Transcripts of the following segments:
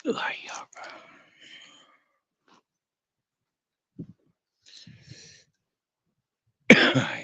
Ay, ay.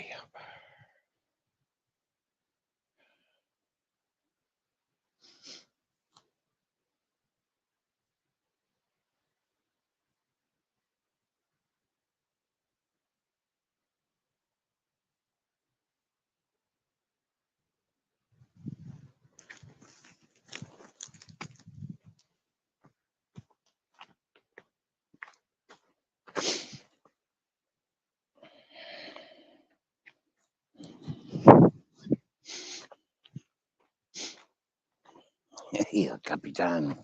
Capitán,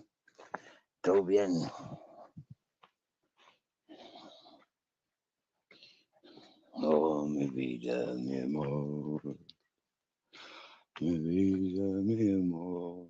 todo bien. Oh, mi vida, mi amor, mi vida, mi amor.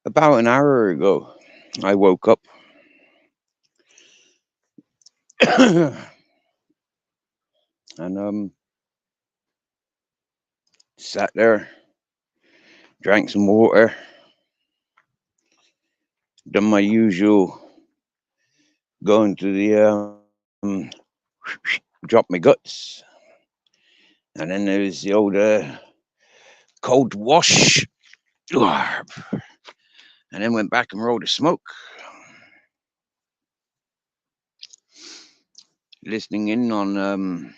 About an hour ago, I woke up and sat there, drank some water, done my usual, going to the drop my guts, and then there's the old cold wash, and then went back and rolled a smoke, listening in on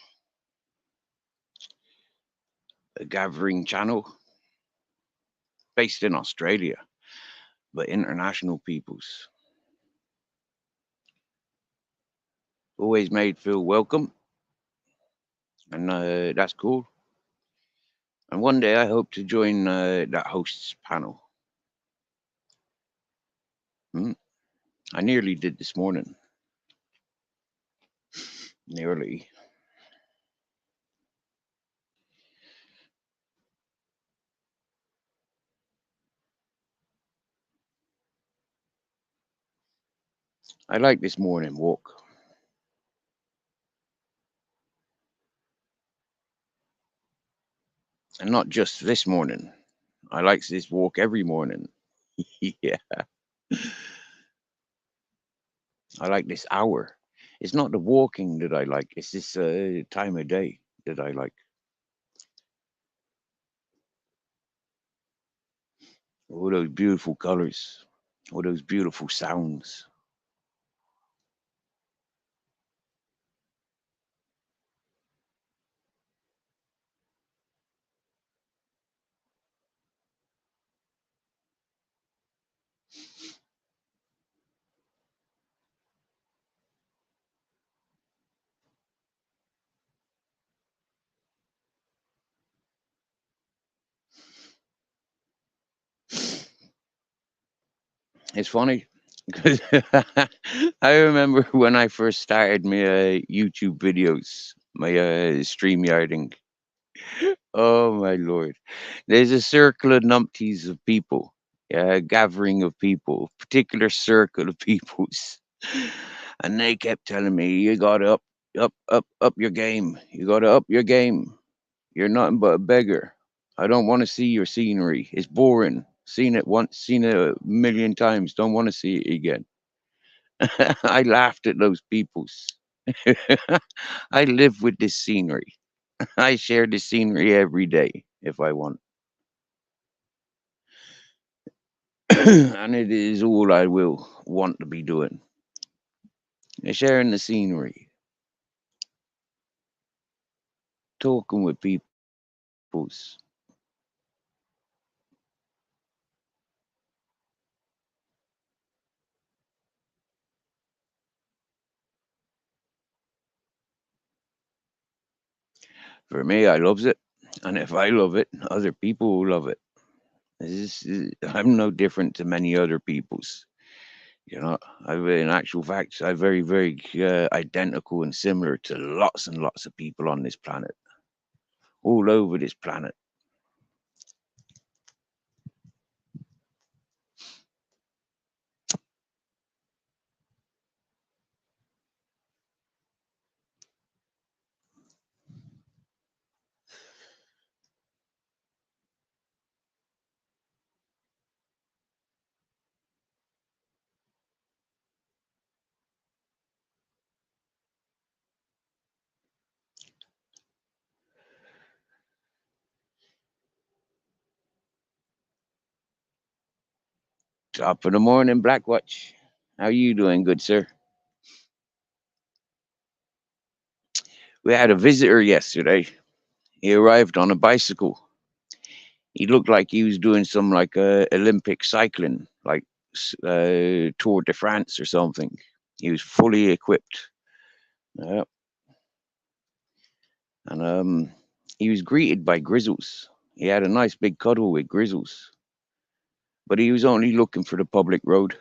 a gathering channel based in Australia, but international peoples. Always made feel welcome, and that's cool. And one day I hope to join that host's panel. Hmm? I nearly did this morning. Nearly. I like this morning walk. And not just this morning. I like this walk every morning. Yeah. I like this hour. It's not the walking that I like. It's this time of day that I like. All those beautiful colors. All those beautiful sounds. It's funny because I remember when I first started my YouTube videos, my stream yarding. Oh my lord! There's a circle of numpties of people, yeah, a gathering of people, particular circle of peoples, and they kept telling me, "You gotta up your game. You gotta up your game. You're nothing but a beggar. I don't want to see your scenery. It's boring. Seen it once, seen it a million times. Don't want to see it again." I laughed at those peoples. I live with this scenery. I share the scenery every day if I want. And it is all I will want to be doing. Sharing the scenery, talking with peoples. For me, I loves it. And if I love it, other people will love it. I'm no different to many other peoples. You know, in actual fact, I'm very, very identical and similar to lots and lots of people on this planet, all over this planet. Top of the morning, Blackwatch. How you doing, good sir? We had a visitor yesterday. He arrived on a bicycle. He looked like he was doing some like Olympic cycling, like Tour de France or something. He was fully equipped. Yeah. And he was greeted by Grizzles. He had a nice big cuddle with Grizzles, but he was only looking for the public road.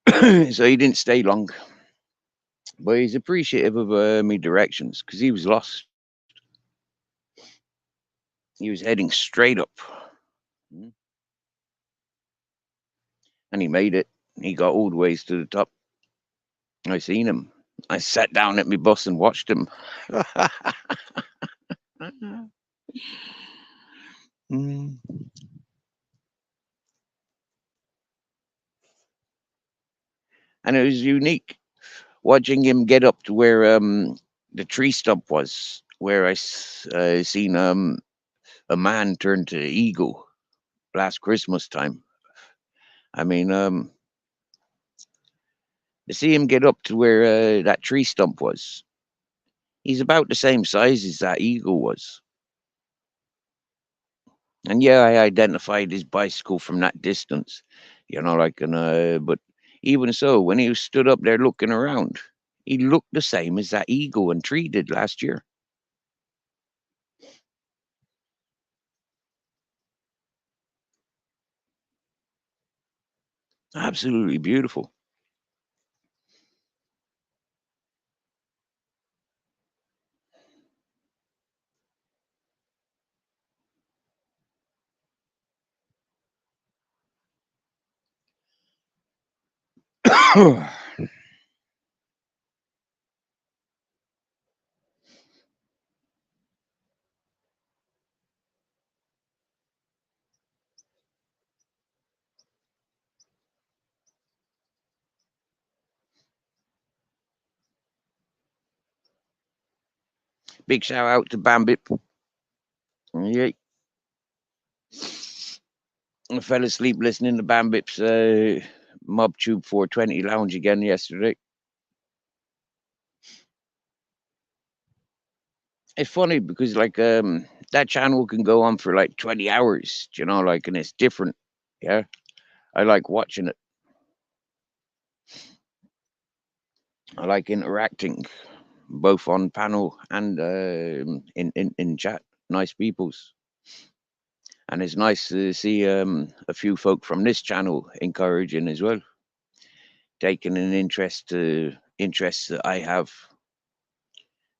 So he didn't stay long. But he's appreciative of me directions because he was lost. He was heading straight up. Mm. And he made it. He got all the ways to the top. I seen him. I sat down at my bus and watched him. Mm. And it was unique watching him get up to where the tree stump was, where I seen a man turn to eagle last Christmas time. I mean, to see him get up to where that tree stump was, he's about the same size as that eagle was. And yeah, I identified his bicycle from that distance, like, but even so, when he was stood up there looking around, he looked the same as that eagle and tree did last year. Absolutely beautiful. Big shout out to Bambip. Yeah, I fell asleep listening to Bambip's MobTube 420 lounge again yesterday. It's funny because like that channel can go on for like 20 hours, like, and it's different. Yeah. I like watching it. I like interacting both on panel and in chat. Nice peoples. And it's nice to see a few folk from this channel encouraging as well, taking an interest to interests that I have,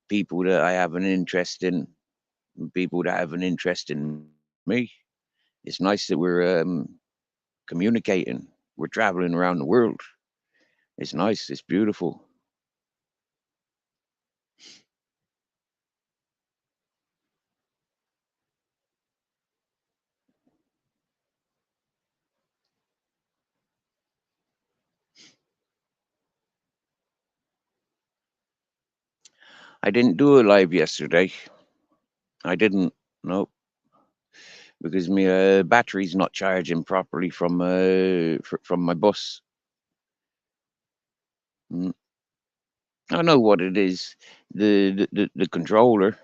people that I have an interest in, people that have an interest in me. It's nice that we're communicating. We're traveling around the world. It's nice. It's beautiful. I didn't do a live yesterday. I didn't. No. because my battery's not charging properly from from my bus. Mm. I know what it is. The controller,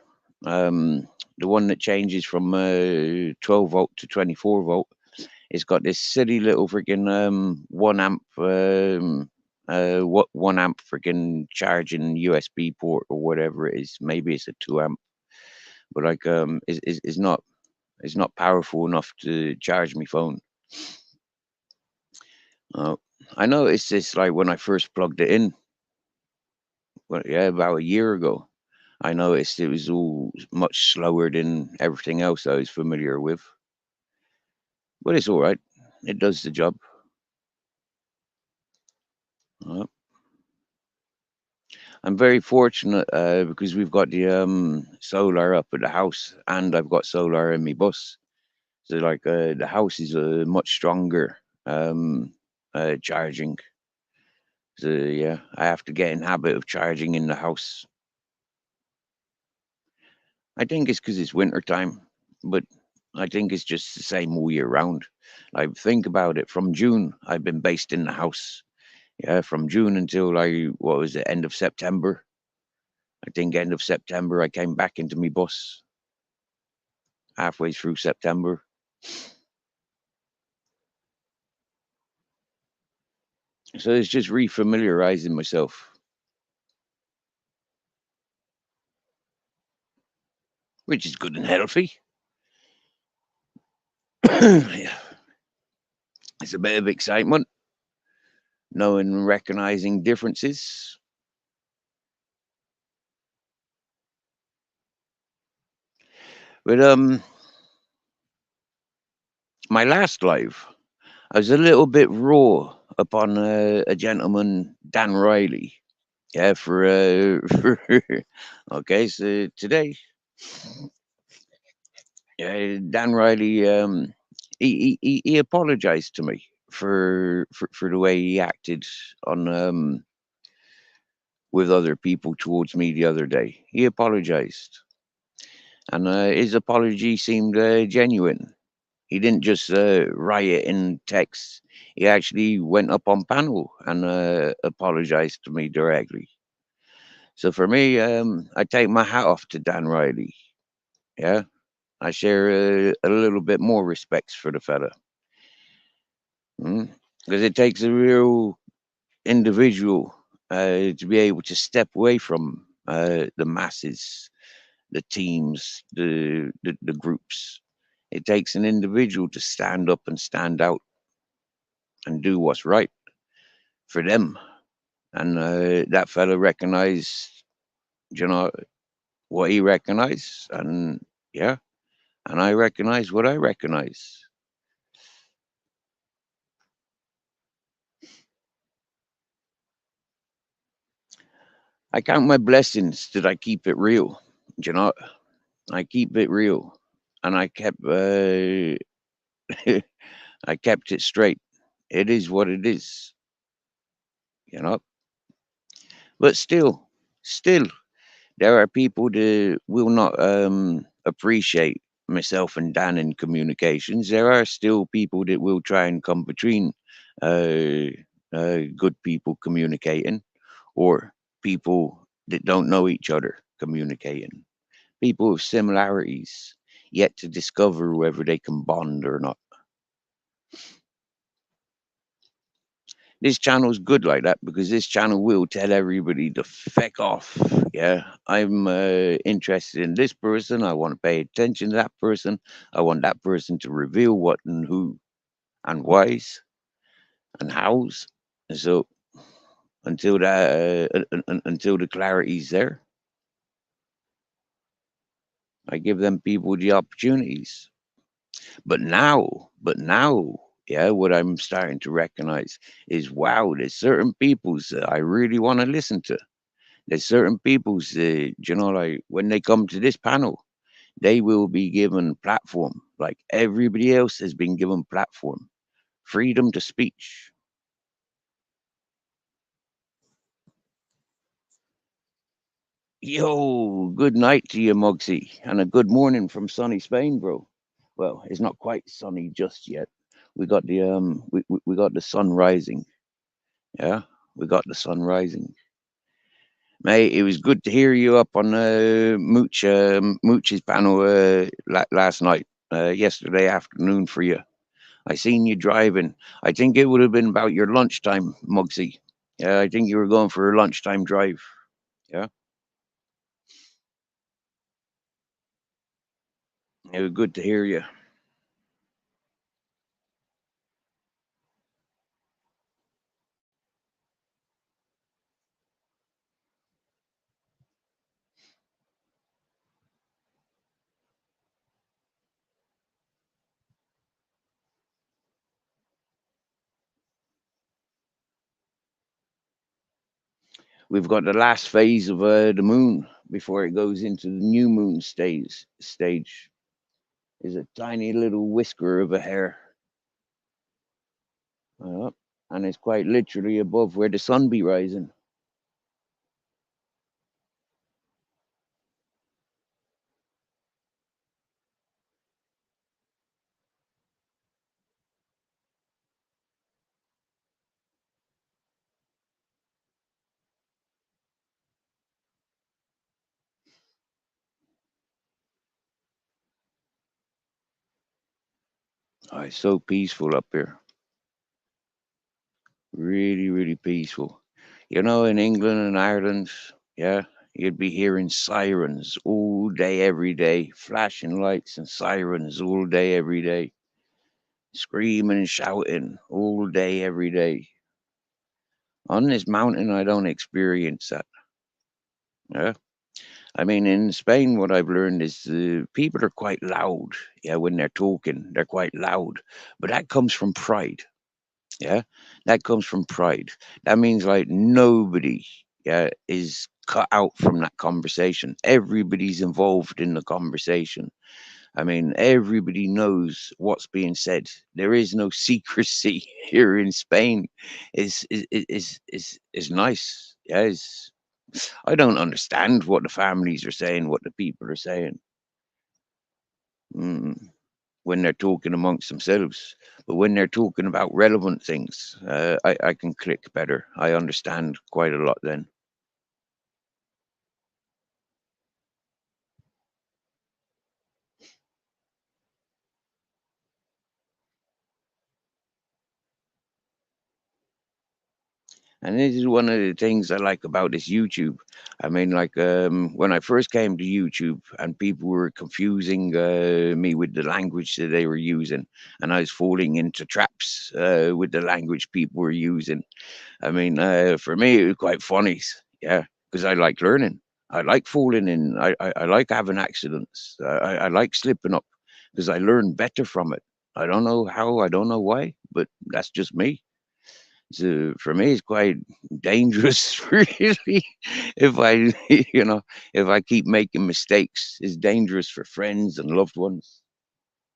um, the one that changes from 12-volt to 24-volt. It's got this silly little freaking 1 amp what 1 amp freaking charging USB port or whatever it is. Maybe it's a 2 amp, but like it's not powerful enough to charge my phone. Uh, I noticed this like when I first plugged it in, well, yeah, about a year ago. I noticed it was all much slower than everything else I was familiar with, but it's all right. It does the job. Uh, I'm very fortunate because we've got the solar up at the house, and I've got solar in my bus. So like the house is much stronger charging. So yeah, I have to get in habit of charging in the house. I think it's because it's winter time, but I think it's just the same all year round. Like think about it. From June, I've been based in the house. Yeah, from June until like what was it, end of September. I think end of September I came back into my bus halfway through September. So it's just refamiliarizing myself, which is good and healthy. Yeah, it's a bit of excitement, knowing and recognizing differences. But my last live, I was a little bit raw upon a gentleman, Dan Riley. Yeah, for for okay. So today, yeah, Dan Riley, he apologized to me for the way he acted on with other people towards me the other day. He apologized, and his apology seemed genuine. He didn't just write it in text. He actually went up on panel and apologized to me directly. So for me, I take my hat off to Dan Riley. Yeah, I share a little bit more respects for the fella because it takes a real individual to be able to step away from the masses, the teams, the groups. It takes an individual to stand up and stand out and do what's right for them. And that fella recognized, you know, what he recognized, and yeah, and I recognize what I recognize. I count my blessings that I keep it real. You know, I keep it real, and I kept I kept it straight. It is what it is. You know, but still, there are people that will not appreciate myself and Dan in communications. There are still people that will try and come between uh, good people communicating or people that don't know each other communicating. People with similarities, yet to discover whether they can bond or not. This channel's good like that because this channel will tell everybody to feck off. Yeah, I'm interested in this person. I want to pay attention to that person. I want that person to reveal what and who and whys and hows. And so until that, until the clarity's there, I give them people the opportunities. But now, yeah, what I'm starting to recognize is wow, there's certain peoples that I really want to listen to. There's certain people's, like when they come to this panel, they will be given platform, like everybody else has been given platform, freedom to speech. Yo, good night to you, Mugsy, and a good morning from sunny Spain, bro. Well, it's not quite sunny just yet. We got the sun rising. Yeah, we got the sun rising. Mate, it was good to hear you up on Mooch's panel last night, yesterday afternoon for you. I seen you driving. I think it would have been about your lunchtime, Mugsy. Yeah, I think you were going for a lunchtime drive. Yeah, it was good to hear you. We've got the last phase of the moon before it goes into the new moon stage. Is a tiny little whisker of a hair. And it's quite literally above where the sun be rising. Oh, it's so peaceful up here. Really, really peaceful. You know, in England and Ireland, yeah, you'd be hearing sirens all day, every day, flashing lights and sirens all day, every day, screaming and shouting all day, every day. On this mountain, I don't experience that. Yeah. I mean, in Spain, what I've learned is people are quite loud. Yeah, when they're talking, they're quite loud. But that comes from pride. Yeah, that comes from pride. That means like nobody, yeah, is cut out from that conversation. Everybody's involved in the conversation. I mean, everybody knows what's being said. There is no secrecy here in Spain. Is nice. Yeah, I don't understand what the families are saying, what the people are saying. Mm. When they're talking amongst themselves. But when they're talking about relevant things, I can click better. I understand quite a lot then. And this is one of the things I like about this YouTube. I mean, like when I first came to YouTube and people were confusing me with the language that they were using, and I was falling into traps with the language people were using. I mean, for me, it was quite funny. Yeah, because I like learning. I like falling in. I like having accidents. I like slipping up because I learn better from it. I don't know how. I don't know why, but that's just me. So for me, it's quite dangerous, really. If I, you know, if I keep making mistakes, it's dangerous for friends and loved ones.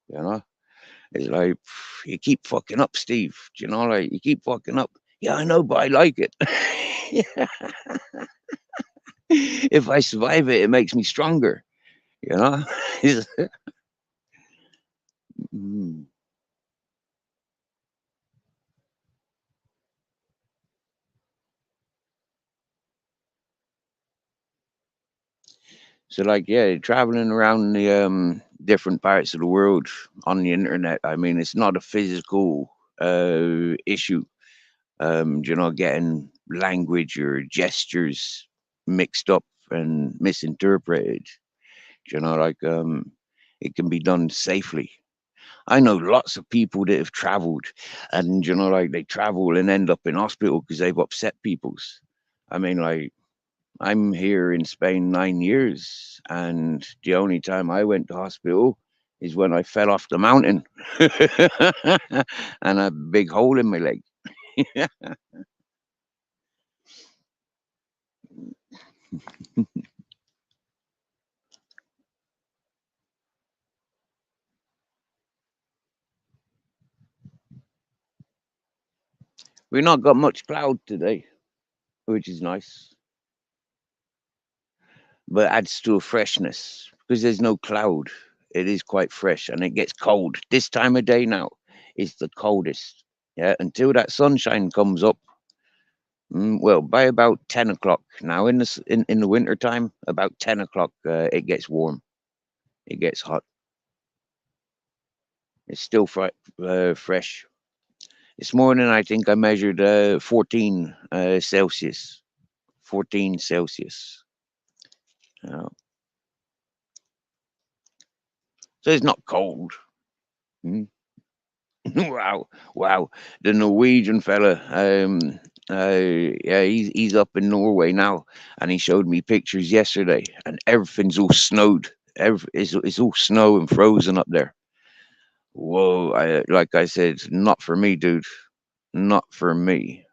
You know, it's like you keep fucking up, Steve. Do you know, like you keep fucking up. Yeah, I know, but I like it. If I survive it, it makes me stronger. You know. Mm. So, like, yeah, traveling around the different parts of the world on the internet. I mean, it's not a physical issue. Getting language or gestures mixed up and misinterpreted. It can be done safely. I know lots of people that have traveled and, like they travel and end up in hospital because they've upset people's. I mean, like, I'm here in Spain 9 years, and the only time I went to hospital is when I fell off the mountain and a big hole in my leg. We've not got much cloud today, which is nice, but adds to a freshness because there's no cloud. It is quite fresh, and it gets cold. This time of day now is the coldest. Yeah, until that sunshine comes up. Well, by about 10 o'clock now in the winter time, about 10 o'clock, it gets warm. It gets hot. It's still fresh. This morning, I think I measured 14 Celsius. 14 Celsius. Uh, so it's not cold. Mm. Wow, wow. The Norwegian fella, yeah, he's up in Norway now, and he showed me pictures yesterday, and everything's all snowed. It's all snow and frozen up there. Whoa, like I said, not for me, dude. Not for me.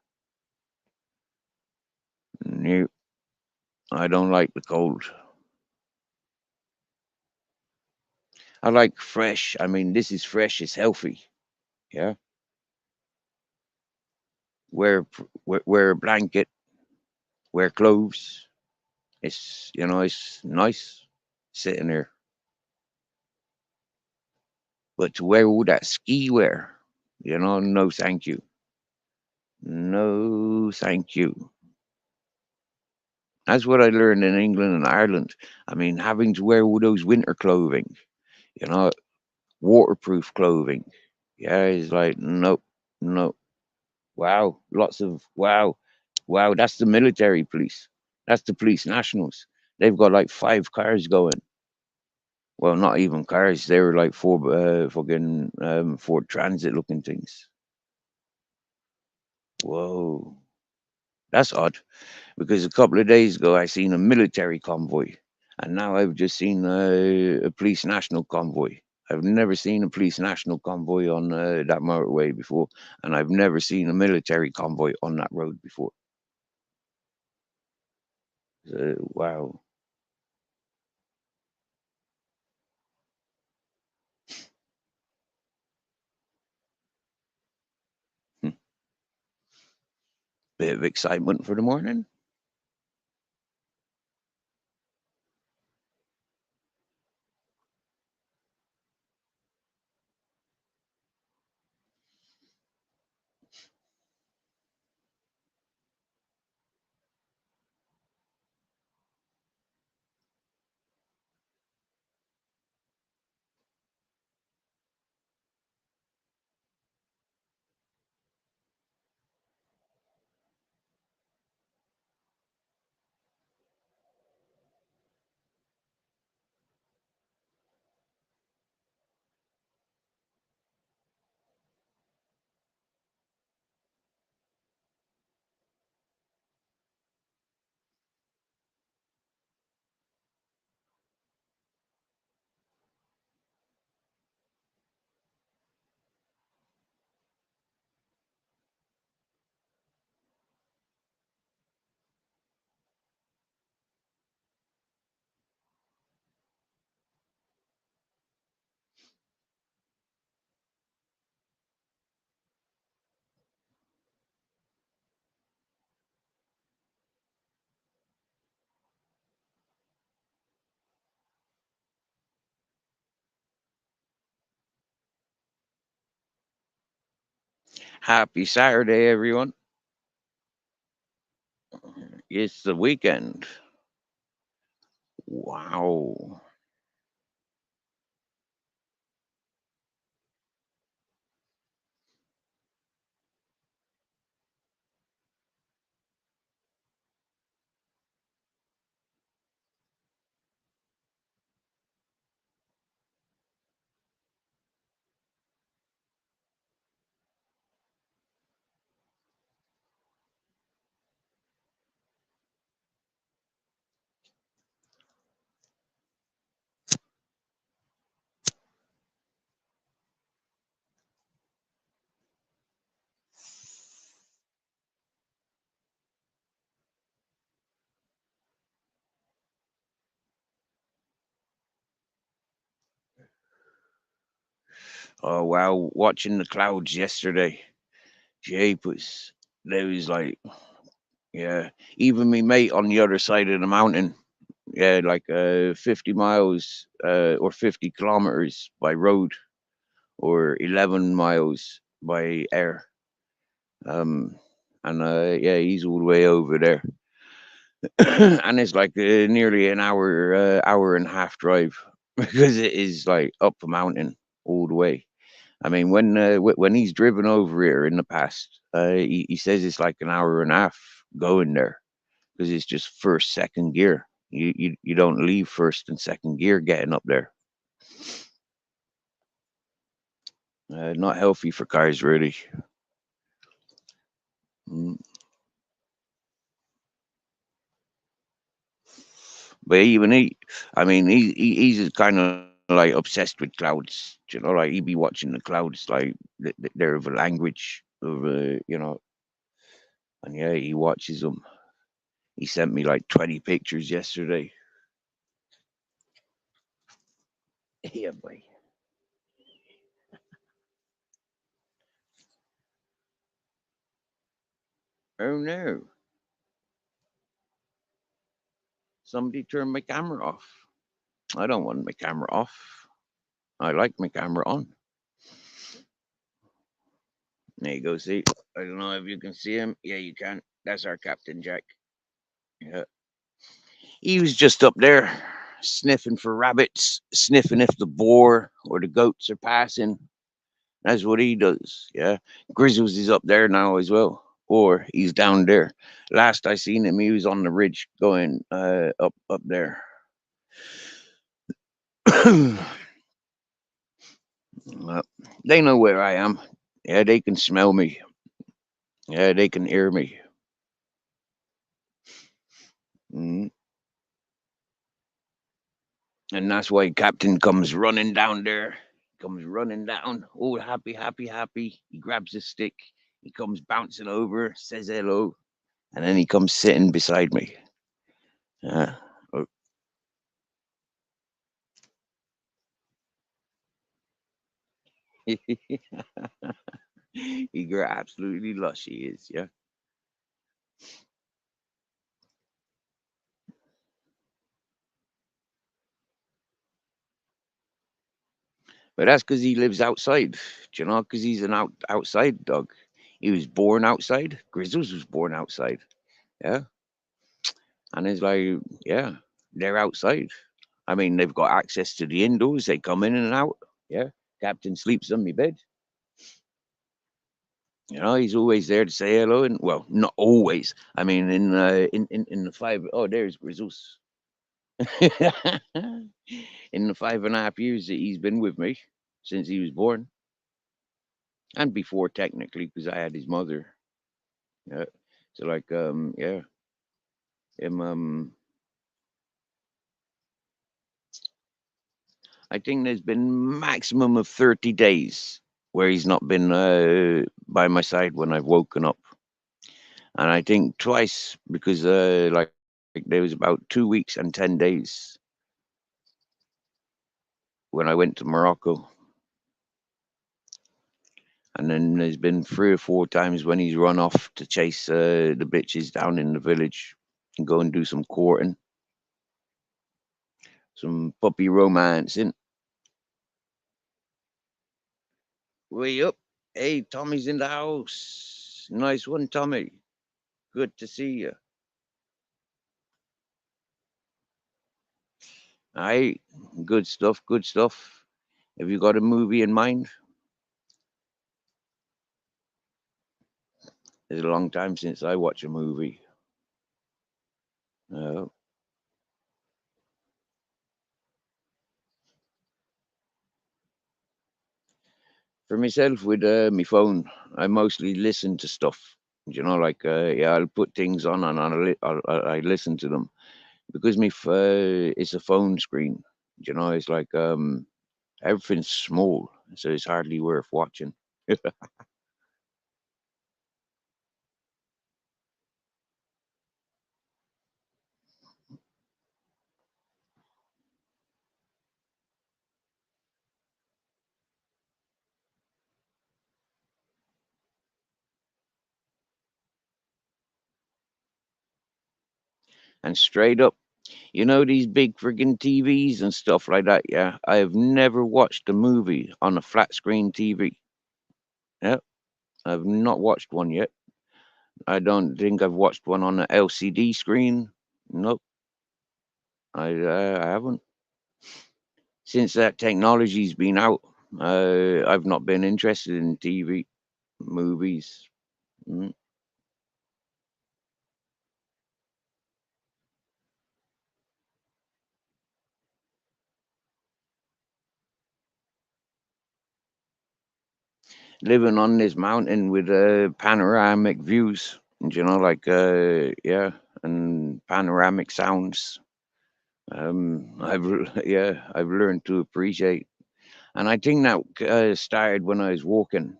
No, I don't like the cold. I like fresh. I mean, this is fresh. It's healthy. Yeah, wear a blanket, wear clothes. It's nice sitting there. But to wear all that ski wear, no, thank you. No, thank you. That's what I learned in England and Ireland. I mean, having to wear all those winter clothing, you know, waterproof clothing. Yeah, it's like, nope, no. Wow, lots of wow, wow. That's the military police. That's the police nationals. They've got like 5 cars going. Well, not even cars. They were like four fucking Ford Transit looking things. Whoa, that's odd. Because a couple of days ago I seen a military convoy, and now I've just seen a police national convoy. I've never seen a police national convoy on that motorway before, and I've never seen a military convoy on that road before. Wow. Hmm. Bit of excitement for the morning. Happy Saturday, everyone. It's the weekend. Wow. Oh wow. Watching the clouds yesterday. Japers. There was like, yeah. Even me mate on the other side of the mountain. Yeah, like 50 miles or 50 kilometers by road or 11 miles by air. Um, and yeah, he's all the way over there. And it's like nearly an hour, hour and a half drive because it is like up a mountain all the way. I mean, when he's driven over here in the past, he says it's like an hour and a half going there because it's just first, second gear. You don't leave first and second gear getting up there. Not healthy for cars, really. Mm. But even I mean, he's kind of like obsessed with clouds. You know, like he be watching the clouds, like they're of a language of and yeah, he watches them. He sent me like 20 pictures yesterday. Yeah, boy. Oh no, somebody turned my camera off. I don't want my camera off. I like my camera on. There you go. See, I don't know if you can see him. Yeah, you can. That's our Captain Jack. Yeah. He was just up there sniffing for rabbits, sniffing if the boar or the goats are passing. That's what he does. Yeah. Grizzles is up there now as well. Or he's down there. Last I seen him, he was on the ridge going up there. Well, they know where I am. Yeah, they can smell me. Yeah, they can hear me. Mm. And that's why Captain comes running down there. Comes running down, all happy, happy, happy. He grabs his stick. He comes bouncing over, says hello, and then he comes sitting beside me. Yeah. Oh, he got absolutely lush. He is, yeah. But that's because he lives outside. Do you know? Because he's an outside dog. He was born outside. Grizzles was born outside. Yeah, and it's like, yeah, they're outside. I mean, they've got access to the indoors. They come in and out. Yeah, Captain sleeps on my bed. You know, he's always there to say hello, and well, not always. I mean, in the five, oh, there's Grizzles. In the 5.5 years that he's been with me since he was born, and before technically, because I had his mother. Yeah, so like, yeah, him, I think there's been maximum of 30 days where he's not been by my side when I've woken up, and I think twice because like there was about 2 weeks and 10 days when I went to Morocco. And then there's been 3 or 4 times when he's run off to chase the bitches down in the village and go and do some courting, some puppy romancing. Way up. Hey, Tommy's in the house. Nice one, Tommy. Good to see you. Aye, good stuff, good stuff. Have you got a movie in mind? It's a long time since I watch a movie. Uh, for myself, with my phone, I mostly listen to stuff. You know, like yeah, I'll put things on and I listen to them because it's a phone screen. You know, it's like everything's small, so it's hardly worth watching. And straight up, You know these big friggin' TVs and stuff like that, yeah? I have never watched a movie on a flat screen TV. Yeah, I've not watched one yet. I don't think I've watched one on an LCD screen. Nope, I haven't. Since that technology's been out, I've not been interested in TV, movies. Mm. Living on this mountain with panoramic views, you know, like yeah, and panoramic sounds. Yeah, I've learned to appreciate, and I think that started when I was walking.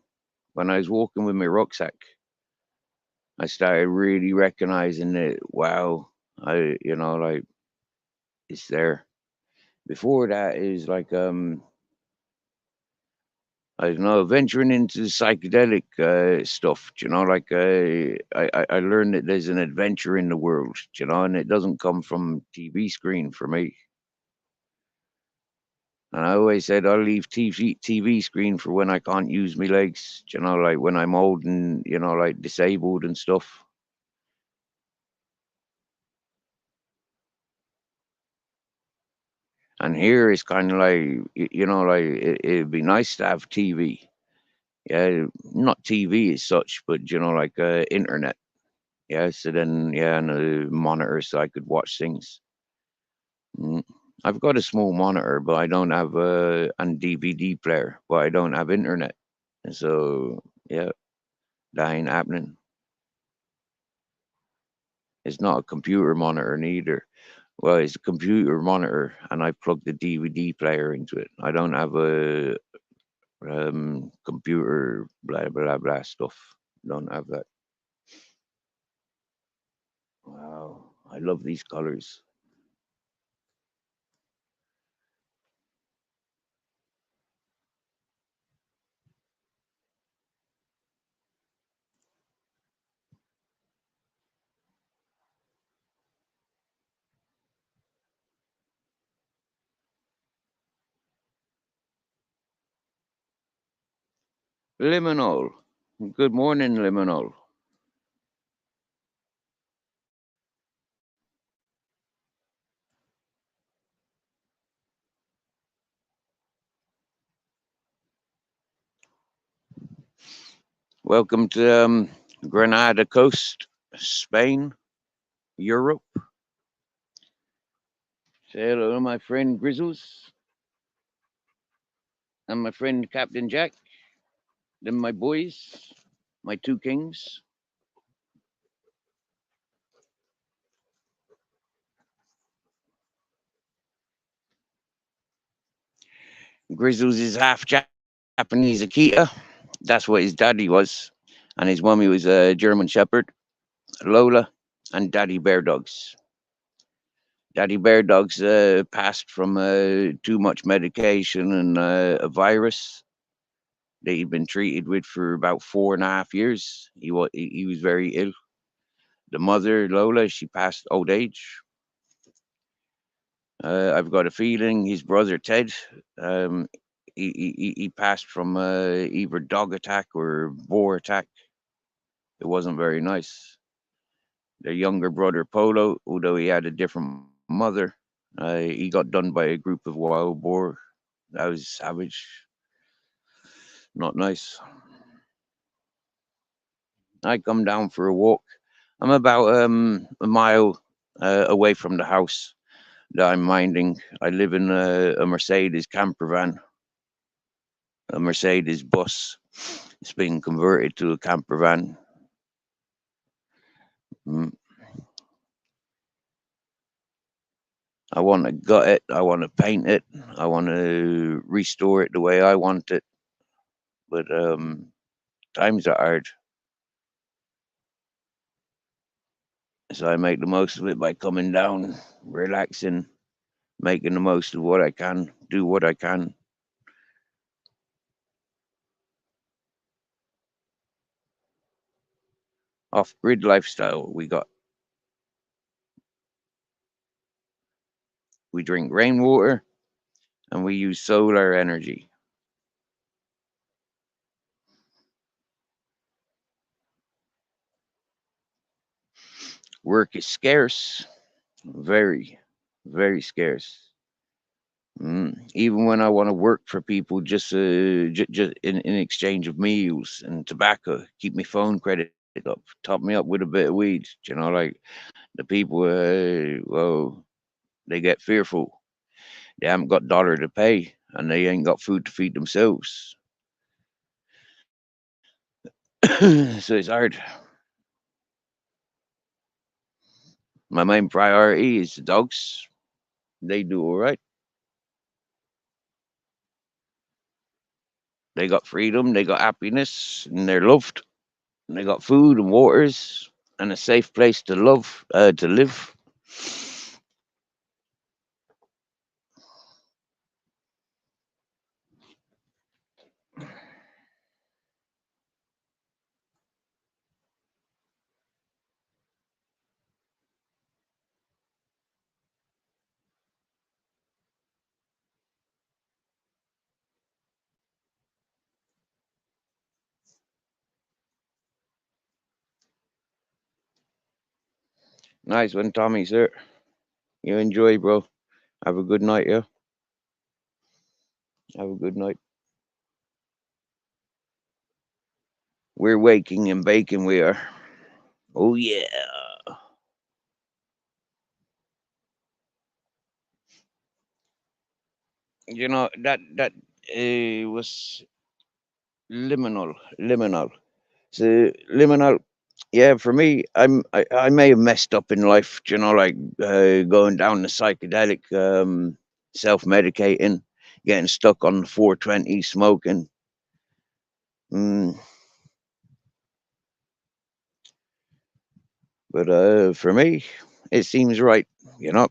When I was walking with my rucksack, I started really recognizing that. Wow, like it's there. Before that is like I don't know, venturing into psychedelic stuff. Like I learned that there's an adventure in the world. And it doesn't come from TV screen for me. And I always said I'll leave TV screen for when I can't use my legs. Like when I'm old and like disabled and stuff. And here it's kind of like like it'd be nice to have TV. Yeah, not TV as such, but like internet. Yeah, so then yeah, and a monitor so I could watch things. Mm. I've got a small monitor, but I don't have a and DVD player, but I don't have internet. And so yeah, that ain't happening. It's not a computer monitor neither. Well, it's a computer monitor, and I plugged the DVD player into it. I don't have a computer blah blah blah stuff. Don't have that. Wow, I love these colors. Liminal. Good morning, Liminal. Welcome to Granada Coast, Spain, Europe. Say hello to my friend Grizzles and my friend Captain Jack. Then my boys, my two kings. Grizzles is half Japanese Akita. That's what his daddy was. And his mummy was a German Shepherd, Lola, and Daddy Bear Dogs. Daddy Bear Dogs passed from too much medication and a virus that he'd been treated with for about 4.5 years. He was very ill. The mother, Lola, she passed old age. I've got a feeling his brother Ted, um, he passed from either dog attack or boar attack. It wasn't very nice. Their younger brother Polo, although he had a different mother, he got done by a group of wild boar. That was savage, not nice. I come down for a walk. I'm about a mile away from the house that I'm minding. I live in a Mercedes camper van, a Mercedes bus. It's been converted to a camper van. Mm. I want to gut it. I want to paint it. I want to restore it the way I want it. But times are hard, so I make the most of it by coming down, relaxing, making the most of what I can, do what I can. Off grid lifestyle we got. We drink rainwater and we use solar energy. Work is scarce, very, very scarce. Even when I want to work for people, just in exchange of meals and tobacco, keep my phone credit up, top me up with a bit of weed. Like the people, well, they get fearful. They haven't got dollar to pay, and they ain't got food to feed themselves. So it's hard. My main priority is the dogs. They do all right. They got freedom. They got happiness, and they're loved. And they got food and waters and a safe place to live. Nice one, Tommy, sir. You enjoy, bro. Have a good night, yeah. Have a good night. We're waking and baking. We are. Oh yeah. That was liminal. So liminal. Yeah, for me, I may have messed up in life. Like going down the psychedelic, self medicating, getting stuck on 420, smoking. Mm, but for me, it seems right. You know.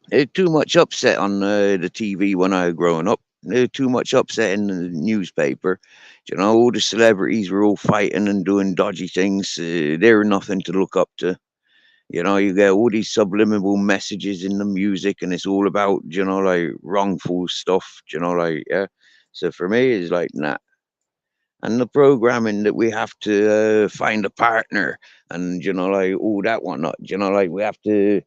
There's too much upset on the TV when I was growing up. There's too much upset in the newspaper. All the celebrities were all fighting and doing dodgy things. They're nothing to look up to. You get all these subliminal messages in the music, and it's all about, like wrongful stuff. Yeah. So for me, it's like nah. And the programming that we have to find a partner and like all that whatnot, like we have to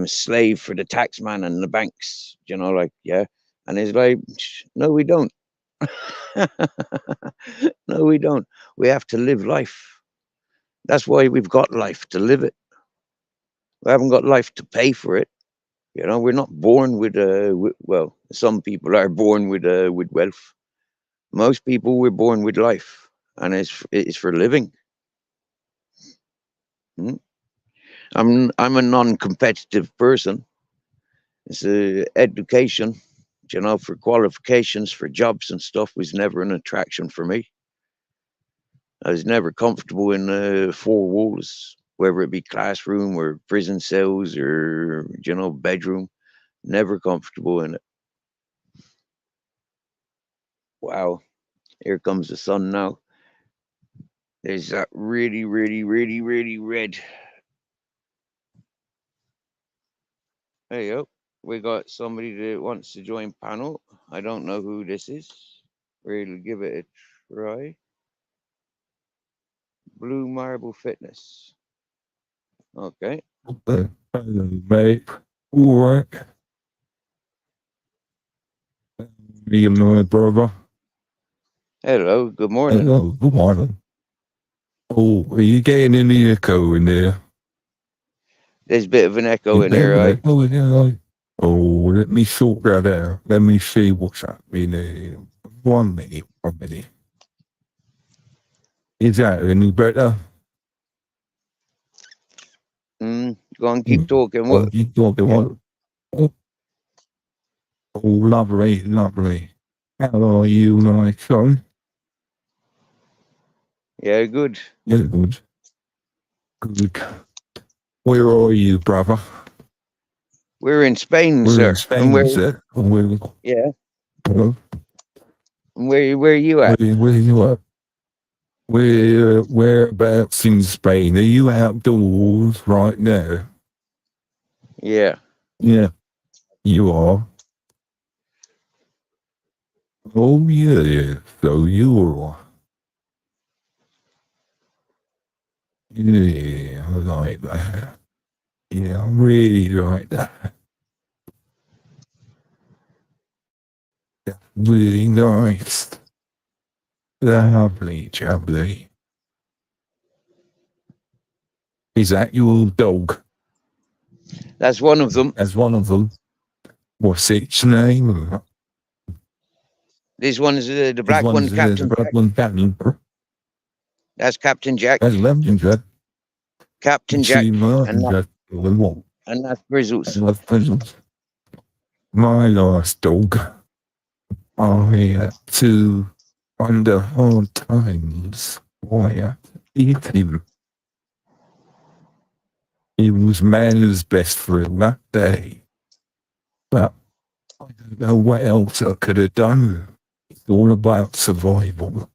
slave for the tax man and the banks, like yeah. And it's like no we don't. No we don't. We have to live life. That's why we've got life, to live it. We haven't got life to pay for it. We're not born with well, some people are born with wealth. Most people were born with life, and it's for living. Mm. I'm a non-competitive person. It's education, for qualifications for jobs and stuff was never an attraction for me. I was never comfortable in four walls, whether it be classroom or prison cells or bedroom. Never comfortable in it. Wow, here comes the sun now. There's that really, really, really, really red. There you go. We got somebody that wants to join panel. I don't know who this is. We'll give it a try. Blue Marble Fitness. Okay. Hello, mate. All right. Me and my brother. Hello. Good morning. Hello, good morning. Oh, are you getting any echo in there? There's a bit of an echo You in here. getting an echo in there? Like? Oh, let me sort that out. Let me see what's happening there. 1 minute, 1 minute. Is that any better? Go on, Hmm. keep talking. Oh, What? you talking Yeah. what? Oh, oh, lovely, lovely. How are you, my son? Yeah. Good. Yeah, good. Good. Where are you, brother? We're in Spain, We're in sir, Spain, and you we're said? We're, yeah, hello? Where are you at? Where you at? Whereabouts in Spain? Are you outdoors right now? Yeah. Yeah, you are. Oh yeah, so you are. Yeah, I like that. Yeah, I really like that. Really nice. Lovely, jubbly. Is that your dog? That's one of them. As one of them. What's its name? This one is the Is black one one, the Captain black Jack. one Captain? That's Captain Jack. That's Legend Jack. Captain See Jack, and Martin that, Jack. What? and that's I Grizzles. love puzzles. My last dog. I had to under hard times. I had to eat him. He was man's best friend that day. But I don't know what else I could have done. It's all about survival.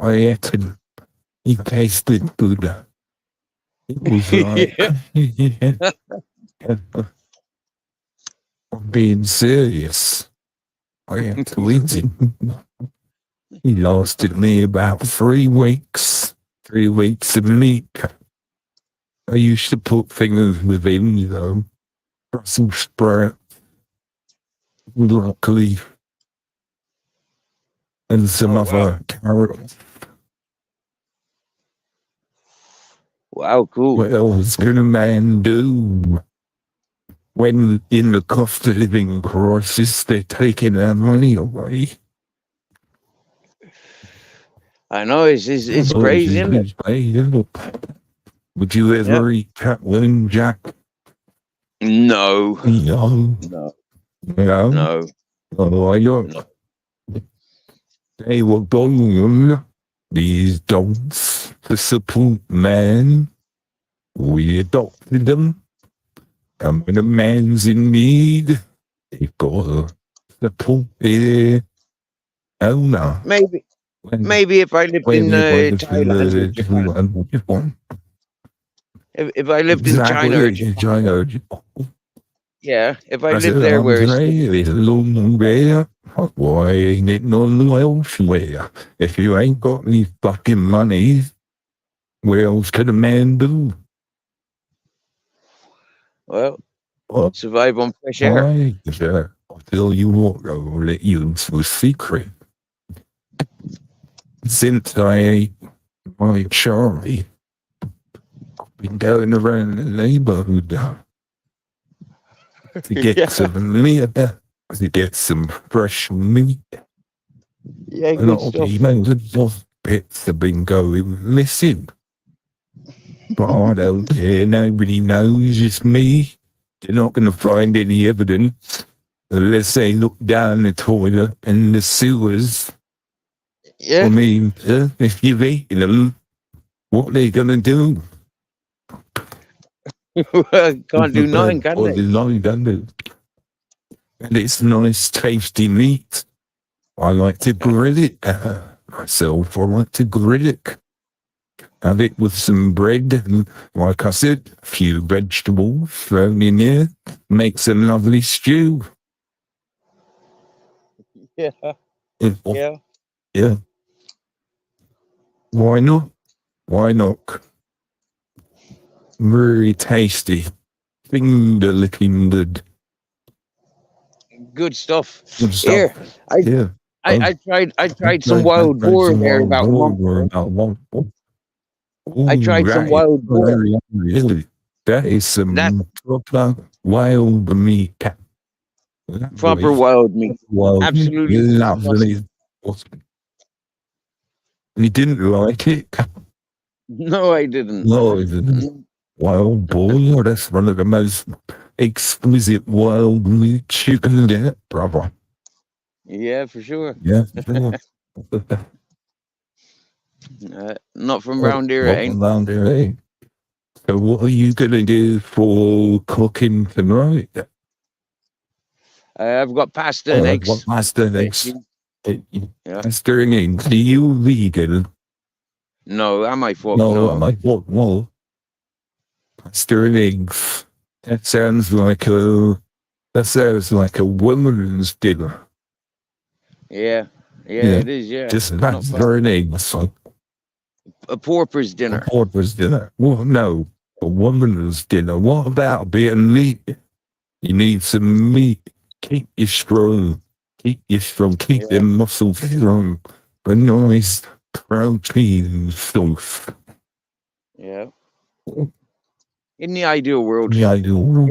I ate him. He tasted good. It was like, Yeah. I'm being serious. I had to eat him. He lasted me about 3 weeks. 3 weeks of meat. I used to put things with him, Brussels sprout, broccoli, and some Oh wow. other carrots. Wow, cool. What else can a man do when in the cost of living crisis they're taking our money away? I know it's Oh, it's crazy, isn't it? his way. Would you Yeah. ever eat Catwin, Jack? No. No, No. no, No. no, I No. don't. They were born, these dogs, to support man. We adopted them, and when a man's in need, they've got to support their owner. Maybe When, maybe if I lived in when it was Thailand or Japan, if I lived in China or exactly, Japan, China. yeah, if I I lived said, there I'm where it's still, saying, it's a long way. Why ain't it none elsewhere? If you ain't got any fucking money, what else can a man do? well, Well, survive on fresh air. I, I'll tell you what, I'll let you into a secret. Since I ate my Charlie, I've been going around the neighborhood to get Yeah. some meat, to get some fresh meat. Yeah, A good lot of stuff. people, of bits have been going missing. But I don't care, nobody knows, it's me. They're not going to find any evidence unless they look down the toilet and the sewers. I Yeah. mean, if you've eaten them, what are they going to do? Can't do nothing, can Or they? they're not going to. And it's nice, tasty meat. I like to grill it myself. I like to grill it. Have it with some bread and, like I said, a few vegetables thrown in there. Makes a lovely stew. Yeah. Yeah, Yeah. yeah. Why not? Why not? Very tasty. Finger licking good. Good stuff. Good stuff. Here, I Yeah. Oh, I tried some I wild tried boar some there wild about a boar month or ago. about one. I Oh, tried some that is wild boar. very really. That is That's some proper wild meat. proper Lovely. wild meat. Wild. Absolutely disgusting. Lovely. You didn't like it? No, I didn't. No, I didn't. Mm, Wild boar, that's one of the most exquisite wild meat you can get, brother. yeah, for sure. Yeah, sure. Not from round here, it What ain't. around there, eh? So what are you gonna do for cooking tonight? I've got pasta and What eggs. pasta Uh, next? cheese. Yeah. Pasta and eggs. Are you vegan? No, am I fuck? No, No. I'm like, what? Well, pasta and eggs. That sounds like a woman's dinner. Yeah. Yeah, Yeah, it is. Yeah. just Not bad. pasta and eggs. Like A pauper's a dinner. porter's dinner. Well, no, a woman's dinner. What about a bit of meat? You need some meat. Keep you strong. Keep you strong. Keep Yeah. them muscles strong. A nice protein source. Yeah. In the ideal world. Yeah, I do.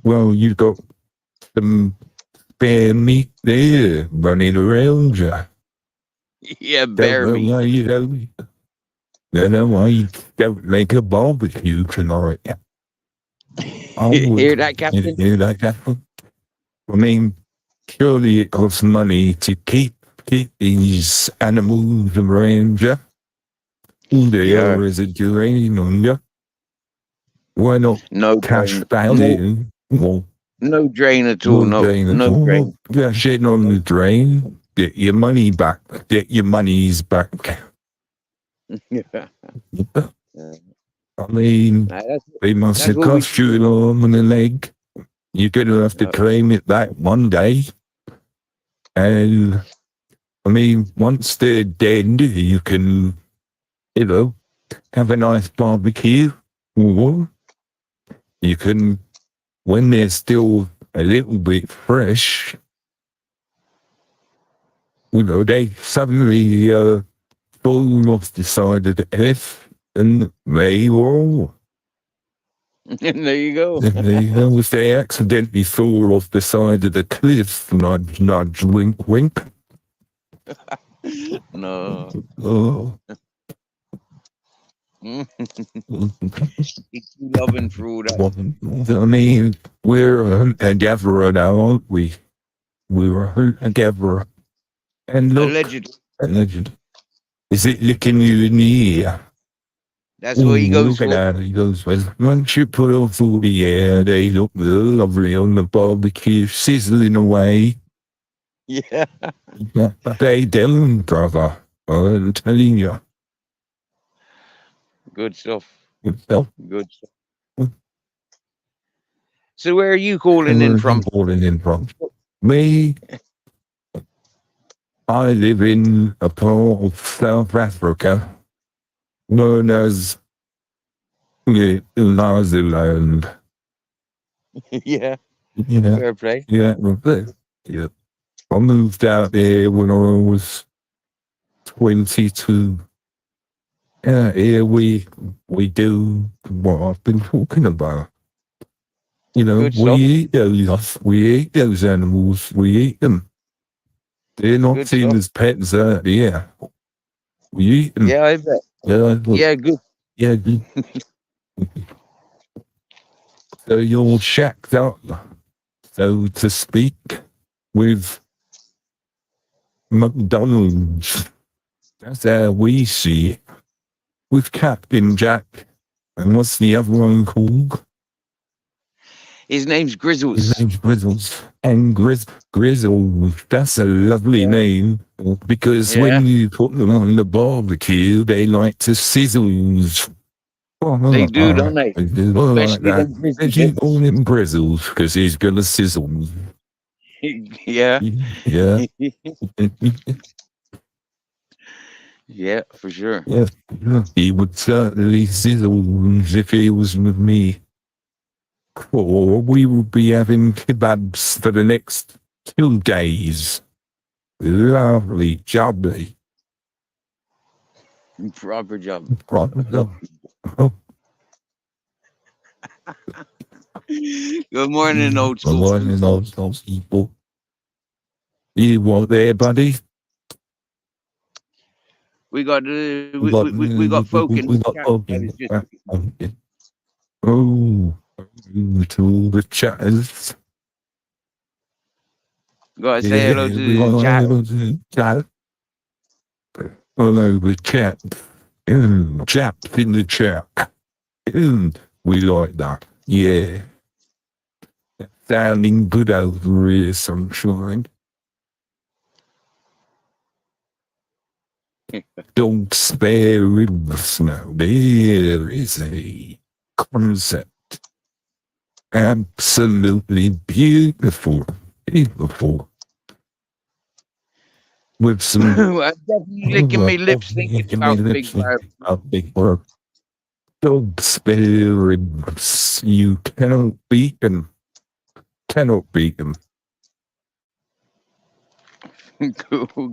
Well, you got some spare meat there running around you. Yeah, Don't bear know meat. why you don't know why you don't make a barbecue tonight. I would. Hear that, Captain? You like that? I mean, surely it costs money to keep these animals around you. All they Yeah. are is a drain on you. Why not No cash drain. value? Well, No drain at all. no No. drain at No all. drain. Cash it on the drain. Get your money back. Get your monies back. Yeah. I mean, Nah, that's they must that's have what we. cost you an arm and a leg. You're going to have to Yeah. claim it back one day. And I mean, once they're dead, you can, you know, have a nice barbecue. Or you can, when they're still a little bit fresh, they suddenly fall off the side of the earth and they all. And there you go. If they accidentally fall off the side of the cliff, nudge, nudge, wink, wink. No. Oh, It's too loving for all that. well, I mean, we're a hunter-gatherer now, aren't we? We're a hunter-gatherer. And look, Allegedly. legend. Is it licking you in the ear? That's Oh, what he goes look at for. that. He goes, well, once you put off all the air, they look lovely on the barbecue, sizzling away. Yeah. But they don't, brother. I'm telling you. Good stuff. Well, Good stuff. So where are you calling in where are you from? calling in from? Me, I live in a part of South Africa known as Swaziland. Yeah. Yeah, Fair play. yeah. I moved out there when I was 22. Yeah, here we do what I've been talking about. Good We stuff. eat those animals. We eat them. They're not Good seen stuff. as pets out here. We eat them. Yeah, I bet. Yeah, look, Yeah, good. yeah. So you're shacked up, so to speak, with McDonald's. That's how we see it. With Captain Jack. And what's the other one called? His name's His Grizzles. name's Grizzles. And Grizzle, that's a lovely Yeah. name because Yeah. when you put them on the barbecue, they like to sizzle. They do, don't they? They do like Especially that. them grizzly Did you call bits. him Grizzles because he's gonna sizzle? Yeah. Yeah. Yeah, for sure. Yeah, he would certainly sizzle if he was with me. Or we would be having kebabs for the next 2 days. Lovely, jubbly. Proper job. Oh, Good morning, old I'm school. learning those people. You want there, buddy? We got we got folk in We the got chat. I talking. was just Oh, to the chatters. gotta say hello Yeah, we to the want chat. to chat. Hello, the chat. Chat in the chat. We like that. Yeah. sounding good over here, sunshine. Don't spare ribs now. There is a concept. Absolutely beautiful. Beautiful. With some I'm definitely licking my lips thinking about Big Barb. big work. Don't spare ribs. You cannot beat them. Cannot beat them.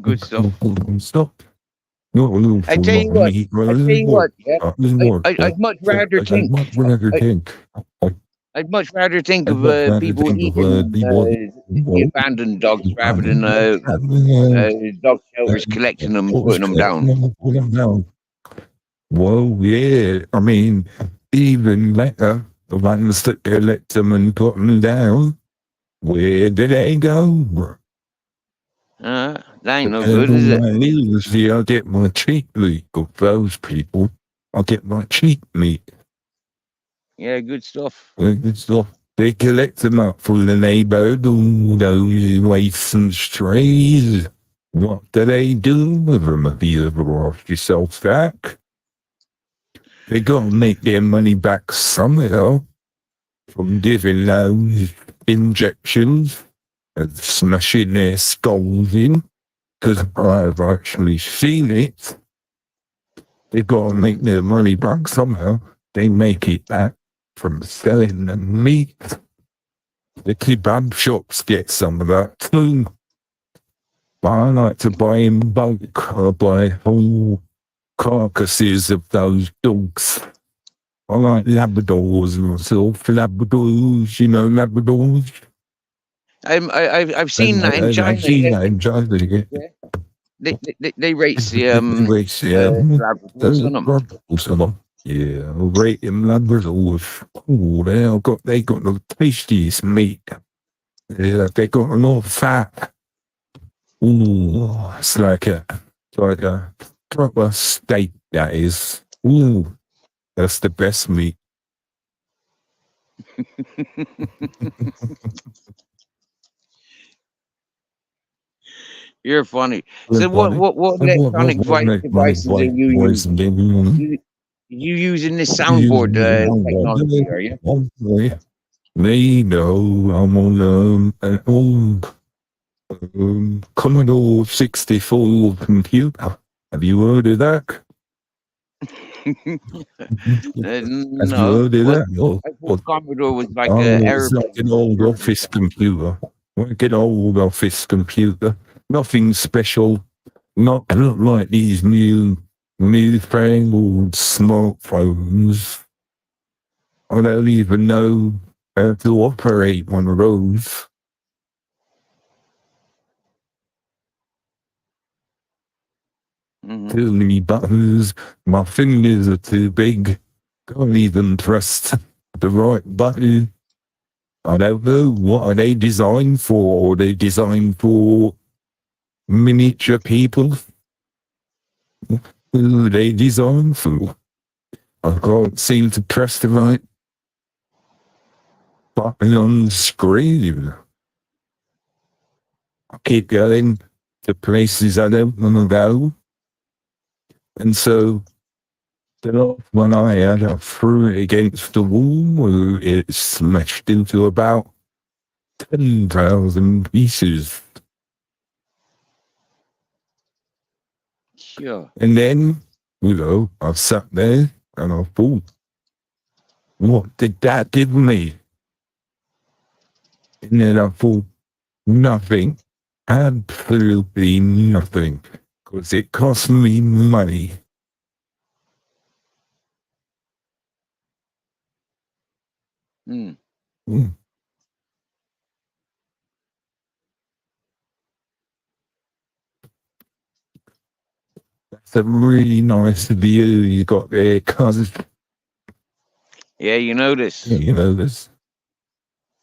Good stuff. Stop. No, no, I for tell you not what. me. I tell you what. Yeah. I'd much rather I think. much rather I, think. I'd much rather think I of much rather people think of eating the people abandoned dogs rather than having dog shelters collecting them and putting them down. put them down. Well, yeah. I mean, even later, the ones that collect them and put them down, where did they go? That ain't no good, Depends is on it? my news. See, I get my cheap meat of those people. I get my cheap meat. Yeah, good stuff. And stuff. They collect them up from the neighborhood, all those waifs and strays. What do they do with them if you ever ask yourself that? They gotta make their money back somehow from giving those injections and smashing their skulls in. Because I've actually seen it. They gotta make their money back somehow. They make it back from selling the meat. The kebab shops get some of that too. But I like to buy in bulk. I buy whole carcasses of those dogs. I like Labradors myself. Labradors, you know, Labradors. I've seen that in I've China. seen Yeah, that in China. yeah. They race Yeah, the Labradors on them. Labradors. Yeah, I'll rate them Labradors. Oh, they got the tastiest meat. Yeah, they got a lot of fat. Ooh, it's like a proper steak. That is. Ooh, that's the best meat. You're funny. So Everybody, what what electronic money devices are white you boys and using? baby You using this soundboard technology, are you? using they know I'm on an old Commodore 64 computer. Have you heard of that? Have you No. heard of Well, that? Oh, I thought Commodore was like oh, a it's like airplane an old version. office computer. Like an old office computer. Nothing special. Not like these newfangled smartphones. I don't even know how to operate one of those. Hmm. Too many buttons. My fingers are too big. Can't even press the right button. I don't know. What are they designed for? Are they designed for miniature people? Who are they designed for? I can't seem to press the right button on the screen. I keep going to places I don't want to go. And so the last one I had, I threw it against the wall. It smashed into about 10,000 pieces. Sure. And then, I sat there and I thought, what did that give me? And then I thought, nothing. Absolutely nothing. Because it cost me money. Hmm. Mm. That's a really nice view you got there, cuz. Yeah, you notice. This.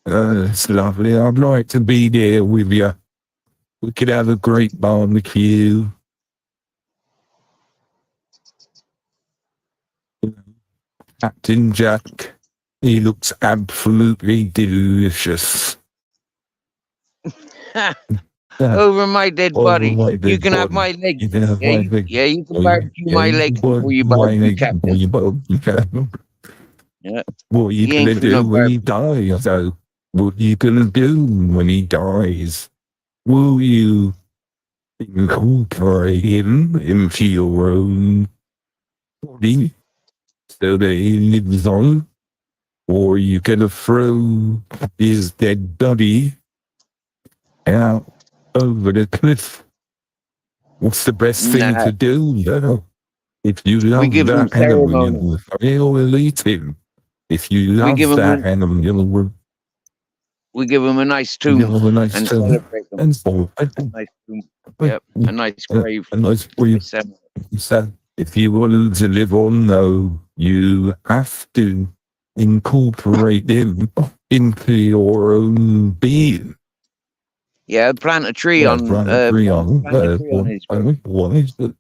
It's lovely. I'd like to be there with you. We could have a great barbecue. Captain Jack, he looks absolutely delicious. Yeah, Over my dead over body. my You dead can have body. my legs. You can have Yeah, my leg. you can Oh, barbecue yeah, my you can legs before you my barbecue leg. Well, captain. you can. Yeah, What are you you ain't gonna finna do when he barbecue. dies, though? What are you gonna do when he dies? Will you incorporate him into your own body so that he lives on? Or are you gonna throw his dead body out over the cliff? What's the best thing Nah, to do, you know? If you we love give them that animal, ceremony. you'll will eat him. If you We give love them that a animal, you'll we give them a nice give tomb him a nice and turn. celebrate them. And so, A nice tomb. a Yep, a nice grave, nice for a you. nice ceremony. So, if you want to live on, though, you have to incorporate him into your own being. Yeah, plant a tree Yeah, on plant a tree plant a tree on his grave. one is it?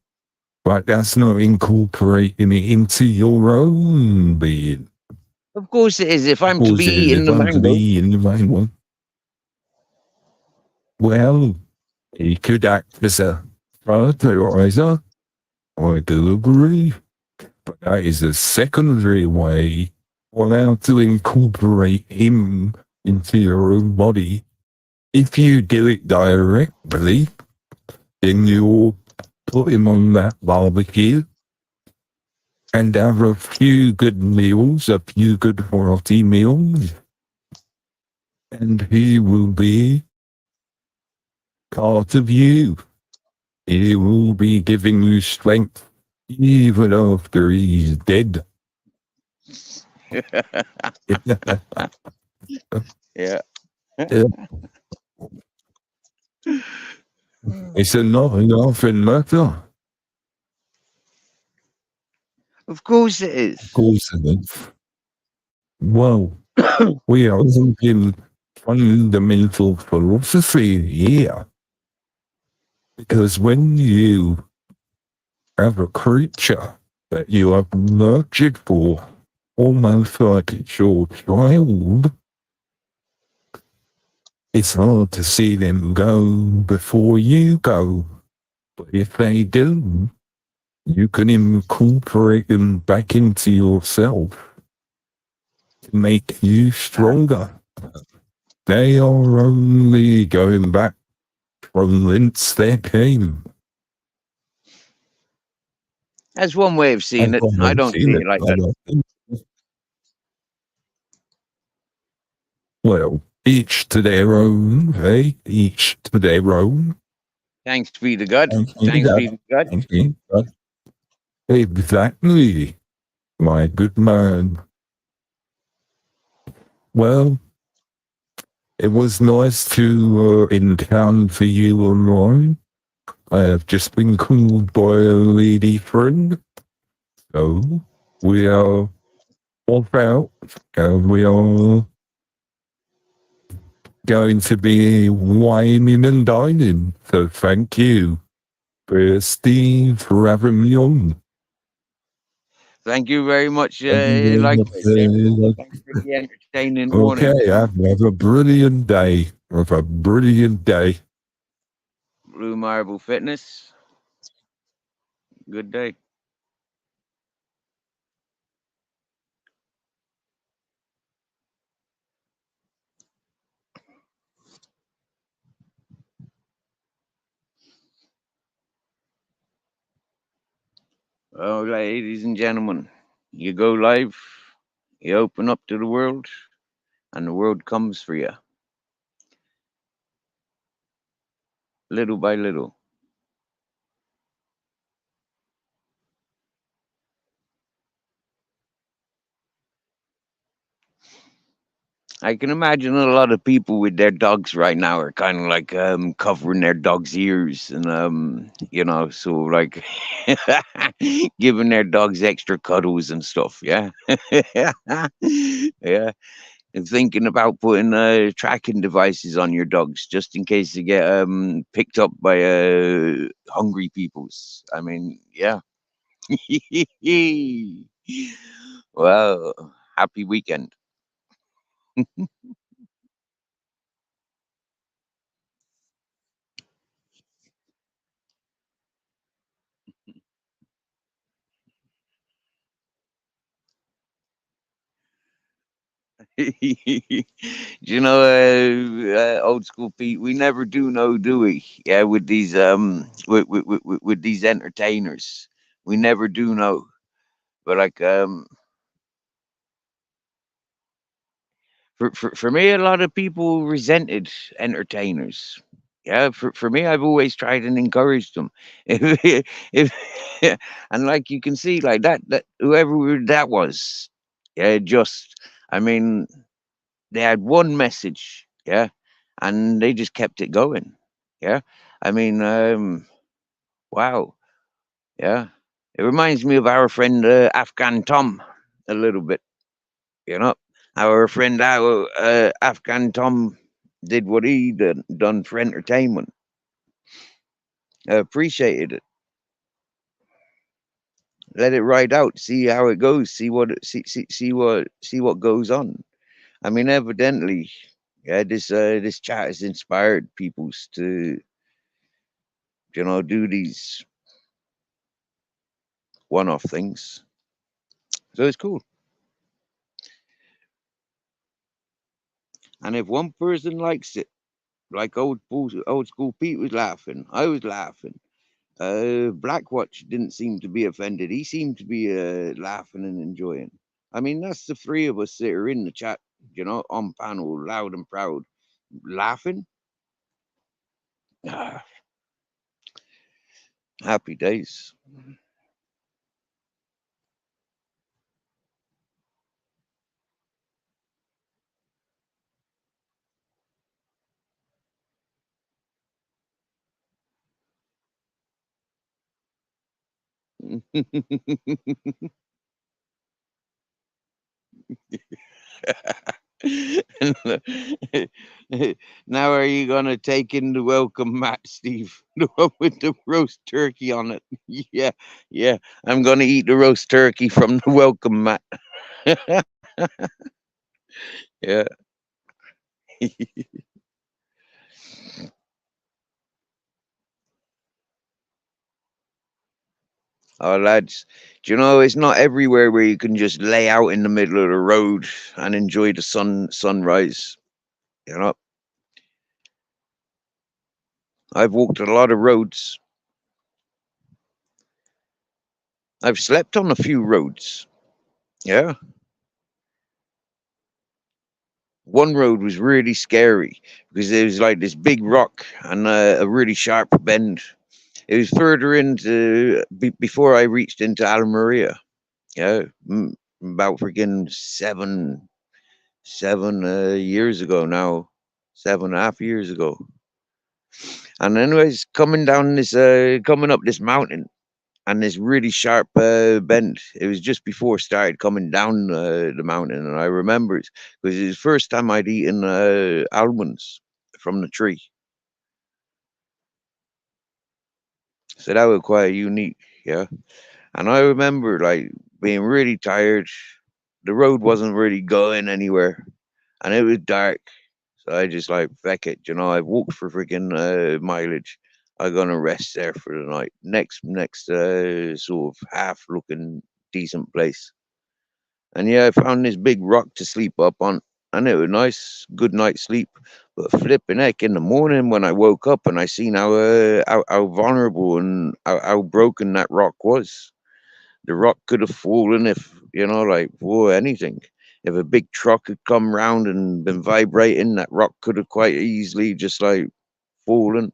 But that's not incorporating it into your own being. Of course it is. If I'm to be Suppose eating if the I'm to mango, be in the main one, well, he could act as a fertilizer or a delivery, but that is a secondary way on how to incorporate him into your own body. If you do it directly, then you'll put him on that barbecue and have a few good meals, a few good hearty meals, and he will be part of you. He will be giving you strength even after he's dead. yeah. It's a nothing matter. Of course it Of is. course it is. Well, we are thinking fundamental philosophy here. Because when you have a creature that you have nurtured for almost like it's your child, it's hard to see them go before you go. But if they do, you can incorporate them back into yourself to make you stronger. They are only going back from whence they came. That's one way of I seeing it. I don't don't see see it. it like I that. don't think. Well, each to their own, hey? Each to their own. Thanks be to God. Thank you, Thanks God. be to God. Thank you, God. Exactly, my good man. Well, it was nice to encounter you online. I have just been called by a lady friend, so we are off out, and we are going to be whining and dining. So thank you, Steve, for having me on. Thank you very much. Thank you very much. Likewise, James. Thanks for the entertaining Okay, morning. have a brilliant day. Have a brilliant day. Blue Marble Fitness. Good day. Well, ladies and gentlemen, you go live, you open up to the world, and the world comes for you, little by little. I can imagine a lot of people with their dogs right now are kind of like covering their dog's ears and so like giving their dogs extra cuddles and stuff. Yeah, yeah. And thinking about putting tracking devices on your dogs just in case they get picked up by hungry peoples. I mean, yeah. Well, happy weekend. You know, old school Pete, we never do know, do we? Yeah, with these with these entertainers, we never do know. But like for me, a lot of people resented entertainers. Yeah, for me, I've always tried and encouraged them. If and like you can see, like that whoever that was, yeah, just I mean, they had one message, yeah, and they just kept it going, yeah. I mean, wow, yeah. It reminds me of our friend Afghan Tom a little bit, you know. Our friend, our Afghan Tom, did what he done for entertainment. Appreciated it. Let it ride out. See how it goes. See what goes on. I mean, evidently, yeah. This chat has inspired people to do these one-off things. So it's cool. And if one person likes it, like old school Pete was laughing, I was laughing. Blackwatch didn't seem to be offended. He seemed to be laughing and enjoying. I mean, that's the three of us that are in the chat, on panel, loud and proud, laughing. Ah, happy days. Now, are you gonna take in the welcome mat, Steve? The one with the roast turkey on it. Yeah, yeah. I'm gonna eat the roast turkey from the welcome mat. Yeah. Oh, lads, do you know it's not everywhere where you can just lay out in the middle of the road and enjoy the sunrise. You know, I've walked a lot of roads. I've slept on a few roads. Yeah, one road was really scary because there was like this big rock and a really sharp bend. It was further into before I reached into Almeria. Yeah, about freaking seven years ago now, 7.5 years ago. And anyways, coming up this mountain and this really sharp bend. It was just before I started coming down the mountain, and I remember it because it was the first time I'd eaten almonds from the tree. So that was quite unique, yeah. And I remember like being really tired. The road wasn't really going anywhere, and it was dark. So I just like feck it, I walked for freaking mileage. I'm gonna rest there for the night. Next sort of half looking decent place. And yeah, I found this big rock to sleep up on, and it was nice, good night's sleep. But flipping heck, in the morning when I woke up and I seen how vulnerable and how broken that rock was. The rock could have fallen if like for anything. If a big truck had come round and been vibrating, that rock could have quite easily just like fallen.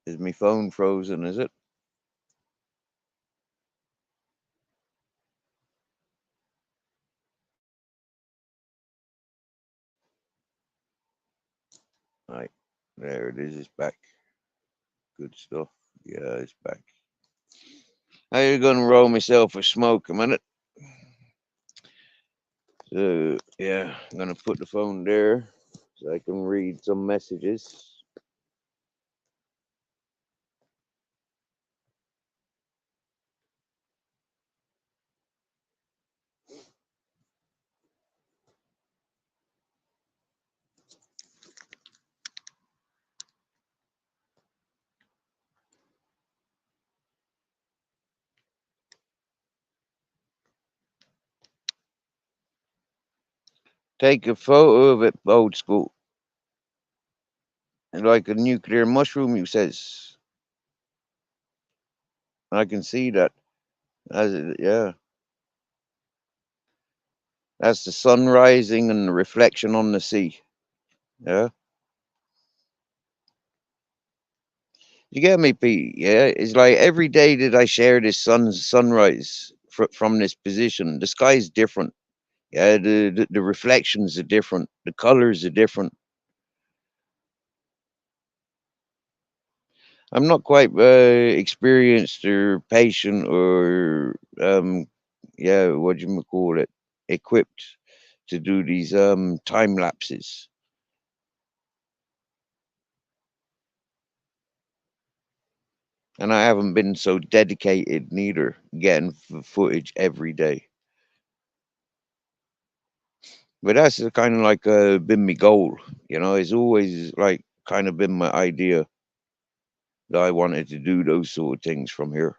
Is my phone frozen? Is it? Right, there it is. It's back. Good stuff. Yeah, it's back. I'm gonna roll myself a smoke a minute. So yeah, I'm gonna put the phone there so I can read some messages. Take a photo of it, old school, like a nuclear mushroom. You says I can see that. Yeah, that's the sun rising and the reflection on the sea. Yeah, you get me, Pete. Yeah, it's like every day that I share this sunrise from this position, the sky's different. Yeah, the reflections are different. The colors are different. I'm not quite experienced or patient or yeah, what do you call it, equipped to do these time lapses, and I haven't been so dedicated neither, getting footage every day. But that's kind of like been my goal, you know. It's always like kind of been my idea that I wanted to do those sort of things from here.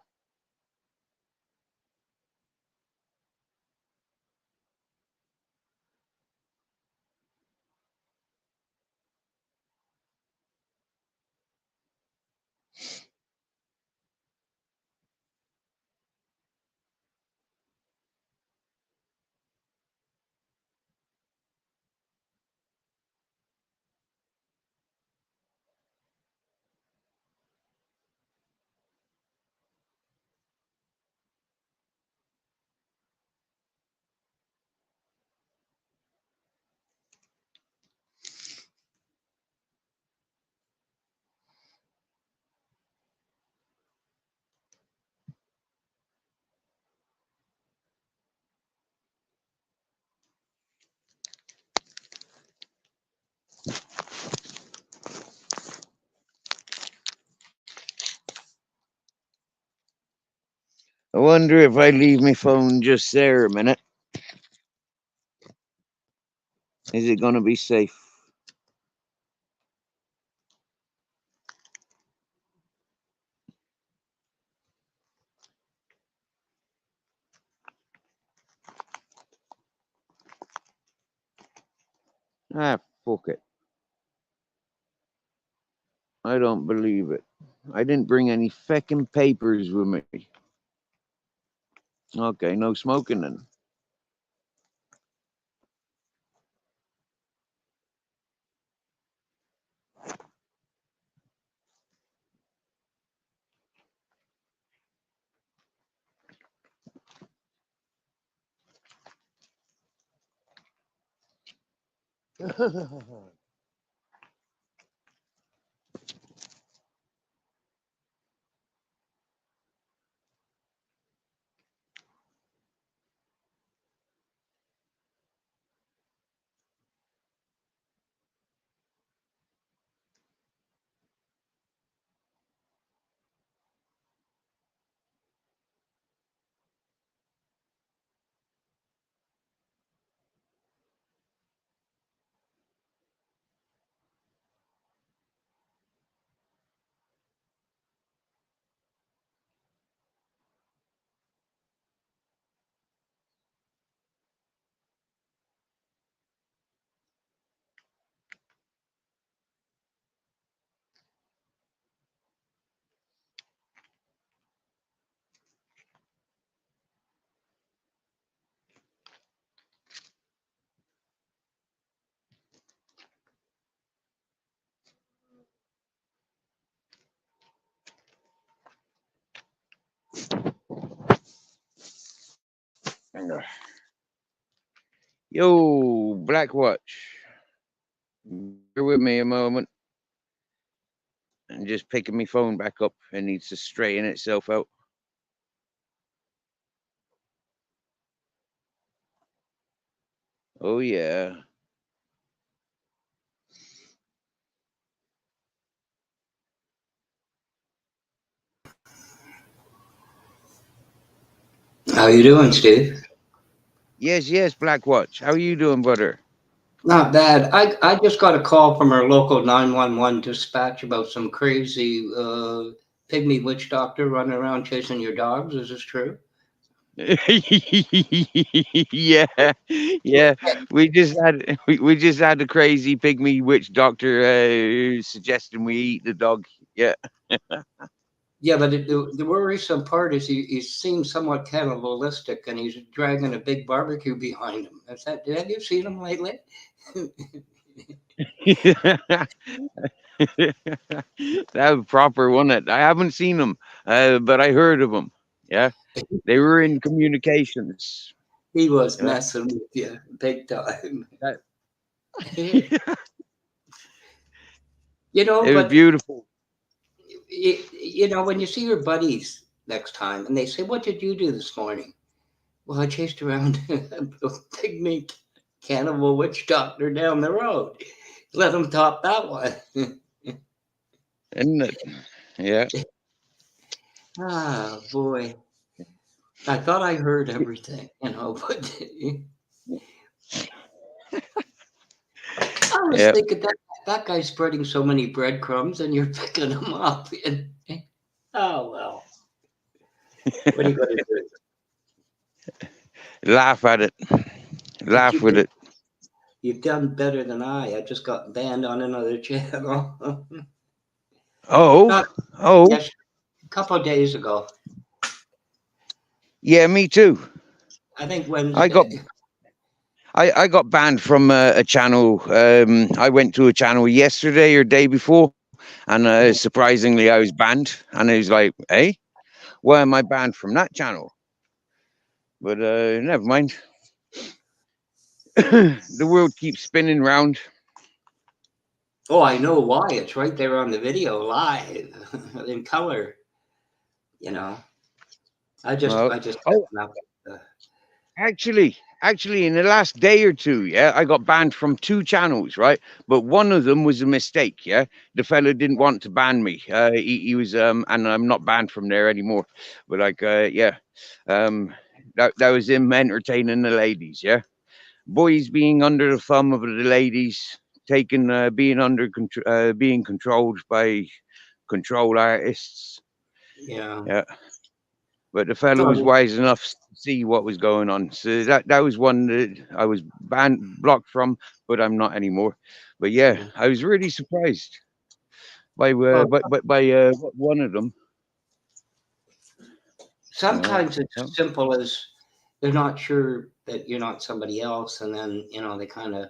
I wonder if I leave my phone just there a minute, is it gonna be safe? Ah, fuck it. I don't believe it. I didn't bring any feckin' papers with me. Okay, no smoking then. Yo, Black Watch. Bear with me a moment. I'm just picking my phone back up. It needs to straighten itself out. Oh yeah. How you doing, Steve? Yes, yes, Black Watch. How are you doing, brother? Not bad. I just got a call from our local 911 dispatch about some crazy pygmy witch doctor running around chasing your dogs. Is this true? Yeah, yeah. We just had a crazy pygmy witch doctor suggesting we eat the dog. Yeah. Yeah, but the worrisome part is he seems somewhat cannibalistic, and he's dragging a big barbecue behind him. Have you seen him lately? That was proper, wasn't it? I haven't seen them, but I heard of them. Yeah, they were in communications. He was Yeah, messing with you big time. that, You know, it was but beautiful. when you see your buddies next time and they say, "What did you do this morning?" Well, I chased around a pygmy cannibal witch doctor down the road. Let him top that one. Isn't it? Yeah. Ah, boy. I thought I heard everything, but I was Yeah. thinking that guy's spreading so many breadcrumbs and you're picking them up. Oh, well. What are you going to do? Laugh at it. But Laugh with it. you've done better than I. I just got banned on another channel. Oh, Not oh, yes, a couple of days ago. yeah, me too. I think I got Wednesday. I got banned from a channel. I went to a channel yesterday or day before, and surprisingly, I was banned. And I was like, "Hey, why am I banned from that channel?" But never mind. The world keeps spinning round. Oh, I know why. It's right there on the video live in color. You know, Well, I just oh, messing up. actually, in the last day or two, yeah, I got banned from two channels, right? But one of them was a mistake. Yeah, the fella didn't want to ban me. He was, and I'm not banned from there anymore. But like, yeah, um, that was him entertaining the ladies. Yeah, boys being under the thumb of the ladies, taking, being controlled by control artists. Yeah. Yeah. But the fellow was Oh, wise enough to see what was going on. So that was one that I was blocked from, but I'm not anymore. But yeah, yeah. I was really surprised by Well, one of them. Uh, sometimes it's oh, as simple as they're not sure that you're not somebody else, and then they kind of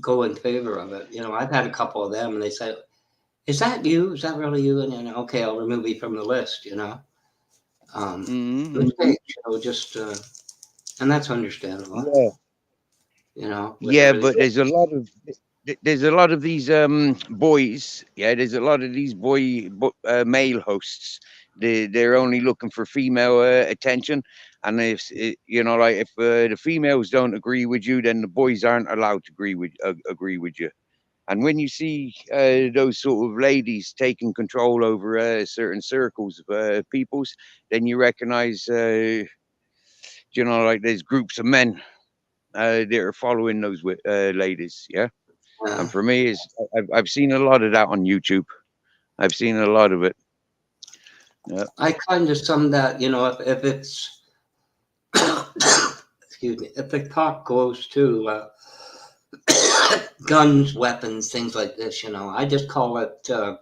go in favor of it. I've had a couple of them, and they say, "Is that you? Is that really you?" And then, okay, I'll remove you from the list. mm-hmm. Mistakes, just and that's understandable. Yeah, With yeah, everything. but there's a lot of these boys. Yeah, there's a lot of these male hosts. They're only looking for female attention, and if like if the females don't agree with you, then the boys aren't allowed to agree with you. And when you see those sort of ladies taking control over certain circles of peoples, then you recognize, like there's groups of men that are following those ladies. Yeah. Uh, And for me, I've seen a lot of that on YouTube. I've seen a lot of it. Yeah. I kind of sum that, if it's excuse me, if the talk goes to guns, weapons, things like this, I just call it the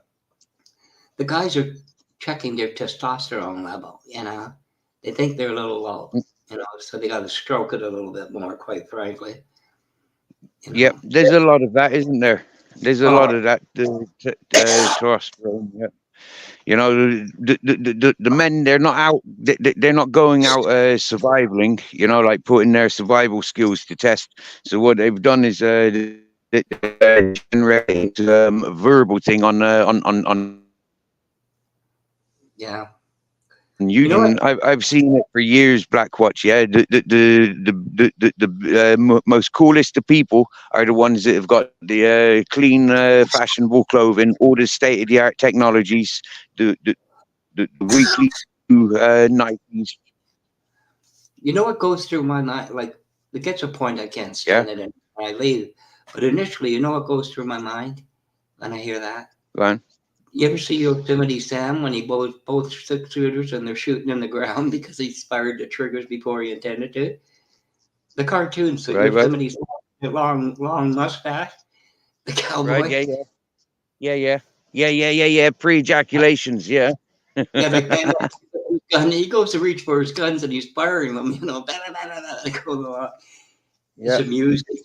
guys are checking their testosterone level. They think they're a little low. So they got to stroke it a little bit more. Quite frankly, you Yep. know. There's a lot of that, isn't there? There's a Oh lot of that testosterone. Yeah. The men, they're not out, they're not going out surviving, like putting their survival skills to test. So what they've done is generate a verbal thing on yeah. You You know what? can. I've seen it for years. Black Watch. Yeah, most coolest of people are the ones that have got the clean, fashionable clothing, all the state of the art technologies, the weekly new Nikes. You know what goes through my mind? Like, it gets a point I can't Yeah, stand it and I leave. But initially, you know what goes through my mind when I hear that? go on. You ever see Yosemite Sam when he both six shooters and they're shooting in the ground because he fired the triggers before he intended to? The cartoon, so Right, right, Yosemite Sam, the long mustache, the right. cowboy. Yeah, yeah, yeah, yeah, yeah. Pre-ejaculations. Yeah. Yeah, they pan up his gun. He goes to reach for his guns and he's firing them, blah, blah, blah, blah, blah, it goes along. It's Yeah. amusing.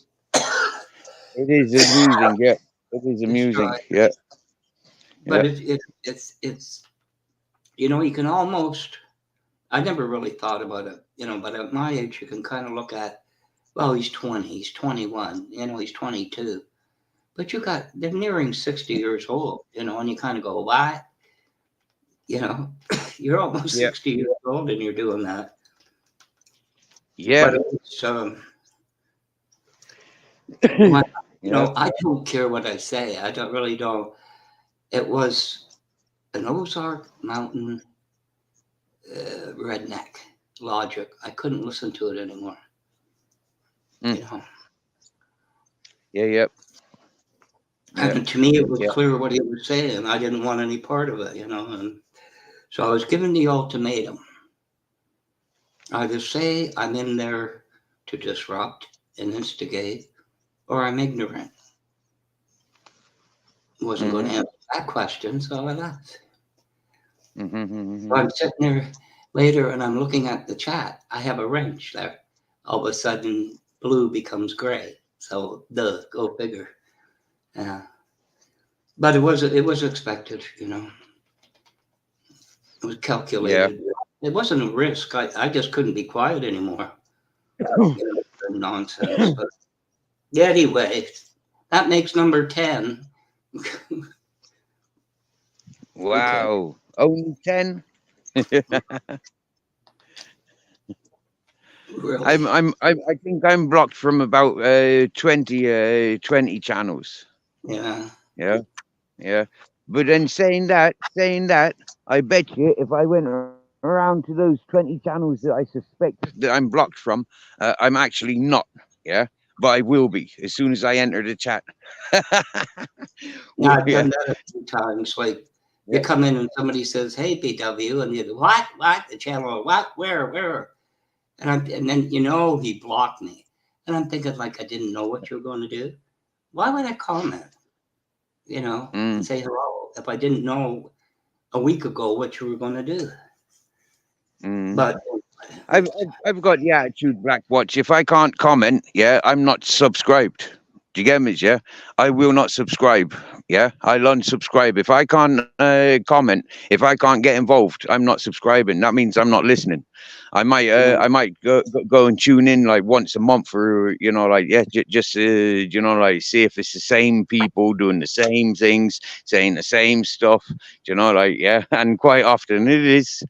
It is amusing. Yeah, it is It's amusing. dry. Yeah, But yeah. it's you can almost I never really thought about it, but at my age you can kind of look at, well, he's 20, he's 21, he's 22. But they're nearing 60 years old, and you kind of go, why? You know, you're almost Yeah. 60 years old and you're doing that. Yeah. But it's my, Yeah. I don't care what I say. I don't really don't. It was an Ozark Mountain redneck logic. I couldn't listen to it anymore. Mm. You know, Yeah. Yeah. Yeah. and to me, it was Yeah. clear what he was saying. I didn't want any part of it. And so I was given the ultimatum: either say I'm in there to disrupt and instigate, or I'm ignorant. Wasn't going to Mm-hmm. answer that question, so I left. Mm-hmm. So Mm-hmm. I'm sitting there later, and I'm looking at the chat. I have a wrench there. All of a sudden, blue becomes gray. So, go figure. Yeah. But it was expected, It was Yeah. calculated. It wasn't a risk. I just couldn't be quiet anymore. Nonsense. But yeah, anyway, that makes number 10. Okay. Wow. Only 10? Really. I think I'm blocked from about 20 channels. Yeah. Yeah. Yeah. But then saying that, I bet you if I went around to those 20 channels that I suspect that I'm blocked from, I'm actually not. Yeah. But I will be as soon as I enter the chat. Yeah, I've Yeah. done that a few times. Like, you Yeah. come in and somebody says, "Hey, PW," and you go, "What? What? The channel? What? Where? Where?" And then he blocked me, and I'm thinking like I didn't know what you were going to do. Why would I comment? And Mm, say hello if I didn't know a week ago what you were going to do? mm. But I've got the attitude, Black Watch. If I can't comment, yeah, I'm not subscribed. Do you get me? Yeah, I will not subscribe. Yeah, I'll unsubscribe if I can't comment. If I can't get involved, I'm not subscribing. That means I'm not listening. I might go and tune in like once a month, or like, yeah, just like, see if it's the same people doing the same things, saying the same stuff. Like, yeah, and quite often it is.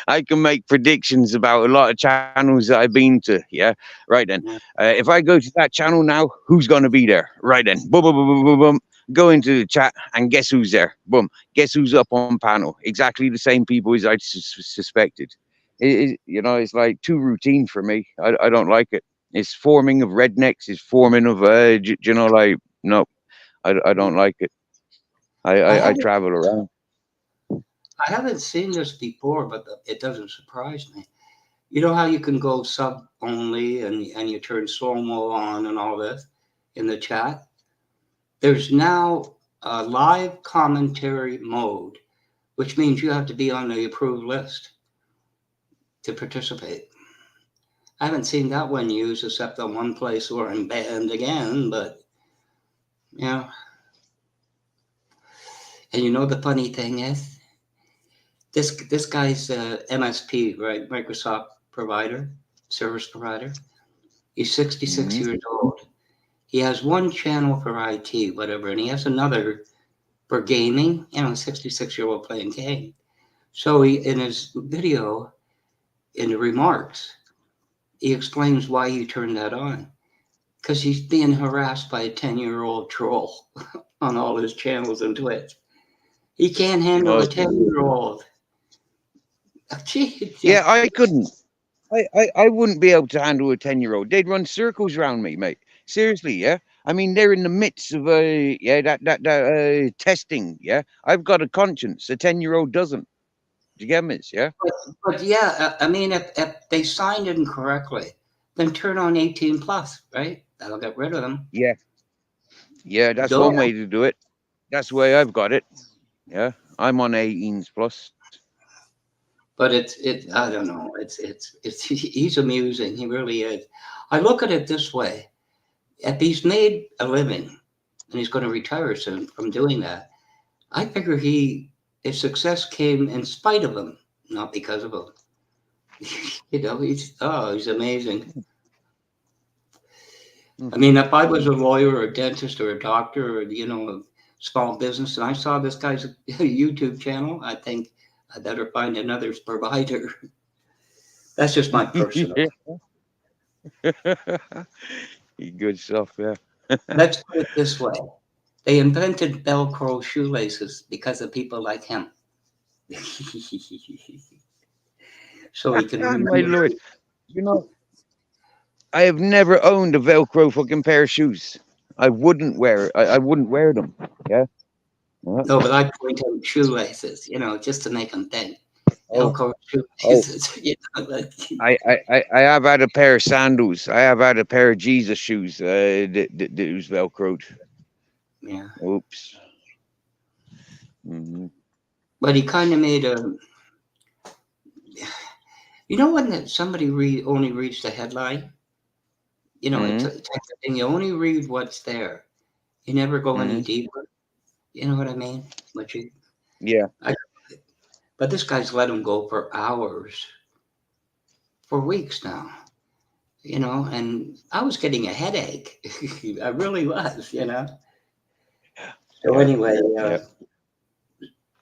I can make predictions about a lot of channels that I've been to. Yeah, right then. yeah, If I go to that channel now, who's going to be there? Right then. Boom, boom, boom, boom, boom, boom. Go into the chat and guess who's there? Boom. Guess who's up on panel? Exactly the same people as I suspected. It's like too routine for me. I don't like it. It's forming of rednecks. It's forming of, like, no, I yeah. don't like it. I I haven't travel around. I haven't seen this before, but it doesn't surprise me. You know how you can go sub only and you turn slow mo on and all this in the chat? There's now a live commentary mode, which means you have to be on the approved list to participate. I haven't seen that one used except on one place where I'm banned again, but you know. And the funny thing is, this guy's MSP, right? Microsoft provider, service provider. He's 66 Hmm. years old. He has one channel for IT, whatever, and he has another for gaming. 66-year-old playing game. So he, in his video, in the remarks, he explains why he turned that on. Because he's being harassed by a 10-year-old troll on all his channels and Twitch. He can't handle a Oh, 10-year-old. Gee, yeah, I couldn't. I wouldn't be able to handle a 10-year-old. They'd run circles around me, mate. Seriously, yeah. I mean, they're in the midst of testing. Yeah, I've got a conscience. A 10-year-old doesn't. Do you get me? Yeah. but yeah, I mean, if they signed it incorrectly, then turn on 18 plus, right? That'll get rid of them. Yeah. Yeah. That's Don't. one way to do it. That's the way I've got it. Yeah. I'm on 18s plus. But it. Yeah. I don't know. It's. He's amusing. He really is. I look at it this way: if he's made a living and he's going to retire soon from doing that, I figure his success came in spite of him, not because of him. He's amazing. I Mhm. mean, if I was a lawyer or a dentist or a doctor or a small business, and I saw this guy's YouTube channel, I think I better find another provider. That's just my personal. Yeah. Good stuff. Yeah. Let's put it this way: they invented Velcro shoelaces because of people like him, so he can My remember. lord. You know, I have never owned a Velcro fucking pair of shoes. I wouldn't wear. I wouldn't wear them. Yeah. Yeah. No, but I point out shoelaces, just to make them think. Oh. Velcro Oh. shoelaces, like, I have had a pair of sandals. I have had a pair of Jesus shoes that was velcroed. yeah. Oops. Hmm. But he kind of made a. When that somebody only reads the headline, it's a Hmm. type of thing. You only read what's there. You never go any Hmm. deeper. You know what I mean? Yeah. I, but this guy's let him go for hours, for weeks now. And I was getting a headache. I really was. So Yeah. anyway, Yeah.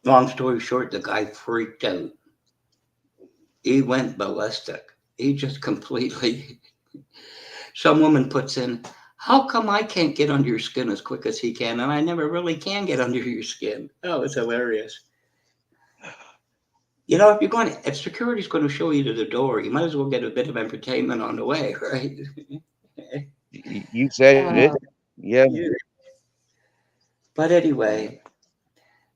long story short, the guy freaked out. He went ballistic. He just completely. Some woman puts in, how come I can't get under your skin as quick as he can? And I never really can get under your skin. Oh, it's hilarious. If security's going to show you to the door, you might as well get a bit of entertainment on the way, right? You said Uh, it. Yeah. yeah. But Yeah. anyway,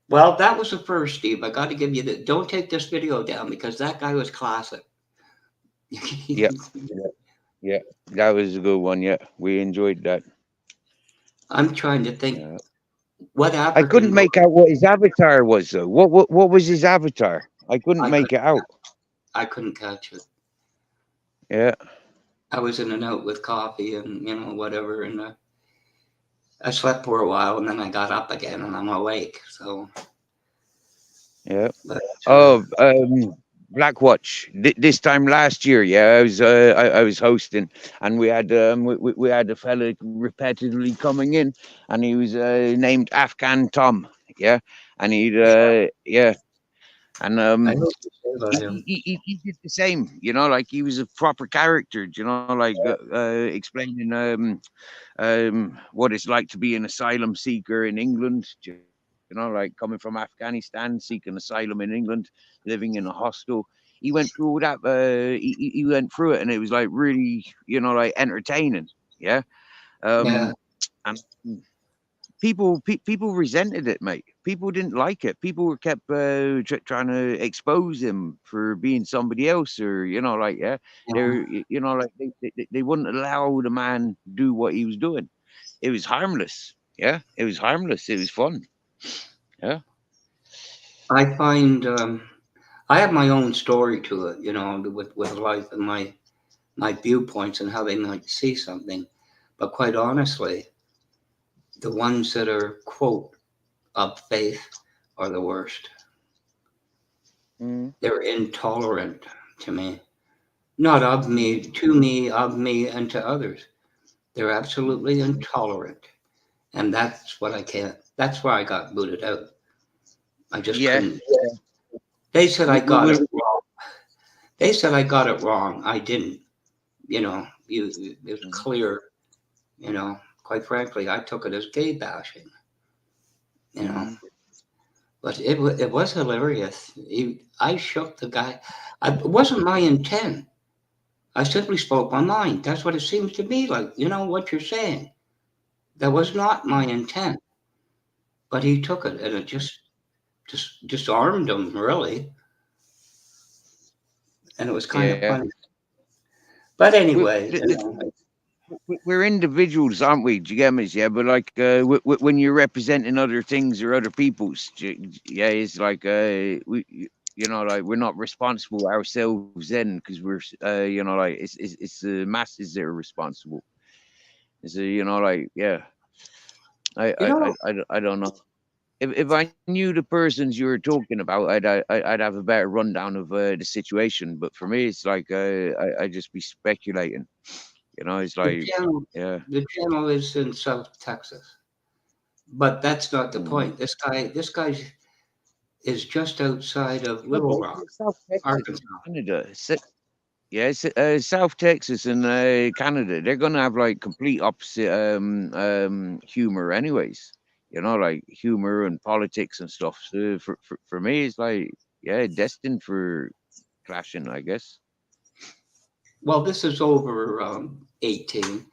well, that was the first, Steve. I got to give you the. Don't take this video down because that guy was classic. Yeah. Yeah. Yeah. That was a good one. Yeah. We enjoyed that. I'm trying to think Yeah. what I African couldn't make out what his avatar was though. What was his avatar? I couldn't I make couldn't it out. I couldn't catch it. Yeah. I was in and out with coffee and whatever, and I slept for a while and then I got up again and I'm awake. So, Yeah. but Oh, Blackwatch. This time last year, yeah, I was hosting, and we had a fella repetitively coming in, and he was named Afghan Tom, yeah, and yeah, yeah, and I know what you say about him. he did the same, like he was a proper character, like explaining what it's like to be an asylum seeker in England, like coming from Afghanistan, seeking asylum in England, living in a hostel. He went through all that. He went through it, and it was like really, like entertaining. Yeah. Yeah, Um, and people resented it, mate. People didn't like it. People were kept trying to expose him for being somebody else, or like yeah, yeah. they're like they wouldn't allow the man do what he was doing. It was harmless. Yeah, it was harmless. It was fun. Yeah. I find I have my own story to it, with life and my viewpoints and how they might see something. But quite honestly, the ones that are quote of faith are the worst. Mm. They're intolerant to me. Not of me, to me, of me, and to others. They're absolutely intolerant. And that's what I can't, that's why I got booted out. I just Yeah. couldn't. They said I got We, it wrong. They said I got it wrong. I didn't. It was clear. You know, quite frankly, I took it as gay bashing. You know, mm, but it was hilarious. I shook the guy. It wasn't my intent. I simply spoke my mind. That's what it seems to me like. You know what you're saying. That was not my mm, intent. But he took it, and it just disarmed him really, and it was kind of yeah. funny. But We, anyway, we're individuals, aren't we? Do you get me? Yeah, but like when you're representing other things or other people's, yeah, it's like like we're not responsible ourselves then because we're like it's the masses that are responsible. It's like yeah, you know, I don't know. If I knew the persons you were talking about, I'd have a better rundown of the situation. But for me, it's like I just be speculating. It's the like channel, yeah. the channel is in South Texas, but that's not the Mm. point. This guy is just outside of No, Little but Rock, South Texas Arkansas. and Canada. Yeah, South Texas and Canada. They're gonna have like complete opposite humor, anyways. Like humor and politics and stuff. So for me, it's like yeah, destined for clashing, I guess. Well, this is over 18.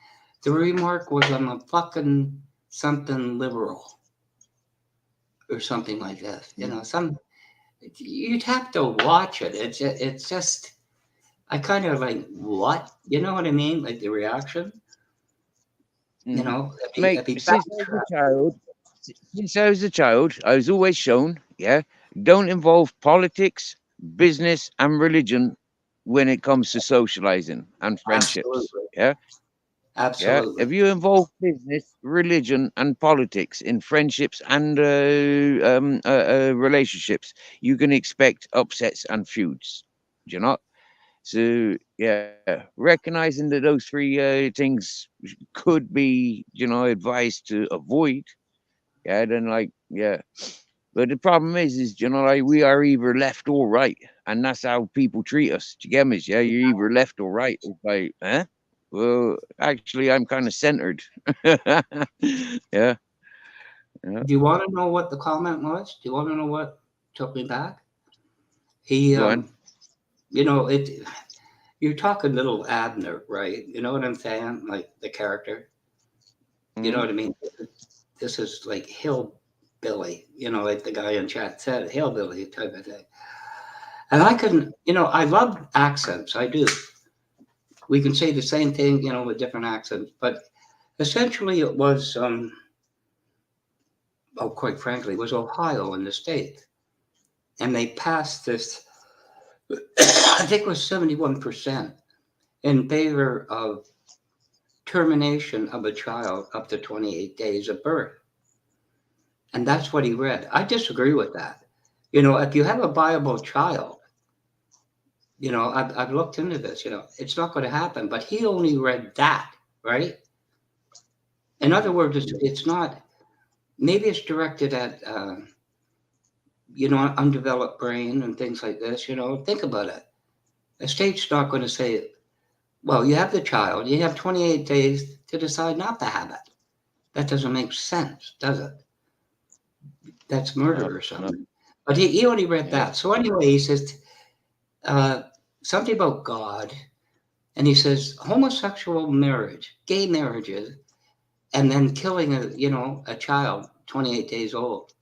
The remark was, "I'm a fucking something liberal," or something like that. Mm. You'd have to watch it. It's just I kind of like what, you know what I mean? Like the reaction, Mm. if Mate, he since I was a child, I was always shown, yeah, don't involve politics, business, and religion when it comes to socializing and friendships. absolutely, Yeah. Yeah. absolutely. If you involve business, religion, and politics in friendships and relationships, you can expect upsets and feuds. Do you not? So yeah, recognizing that those three things could be, advised to avoid. Yeah, then like yeah. But the problem is like we are either left or right, and that's how people treat us. Do you get me? Yeah, you're either left or right. It's like, huh? Well, actually, I'm kind of centered. Yeah, yeah. Do you want to know what the comment was? Do you want to know what took me back? He, Go on. it. You're talking little Abner, right? You know what I'm saying? Like the character. You know Mm, what I mean? This is like hillbilly. Like the guy in chat said, hillbilly type of thing. And I love accents. I do. We can say the same thing, with different accents, but essentially it was, quite frankly, it was Ohio in the state. And they passed this, I think it was 71% in favor of termination of a child up to 28 days of birth. And that's what he read. I disagree with that. If you have a viable child, I've looked into this, it's not going to happen. But he only read that, right? In other words, it's not, maybe it's directed at, undeveloped brain and things like this. Think about it. A state's not going to say, well, you have the child, you have 28 days to decide not to have it. That doesn't make sense, does it? That's no, murder or no. something. But he only read Yeah. that. So anyway, he says uh, something about God, and he says homosexual marriage, gay marriages, and then killing a child 28 days old.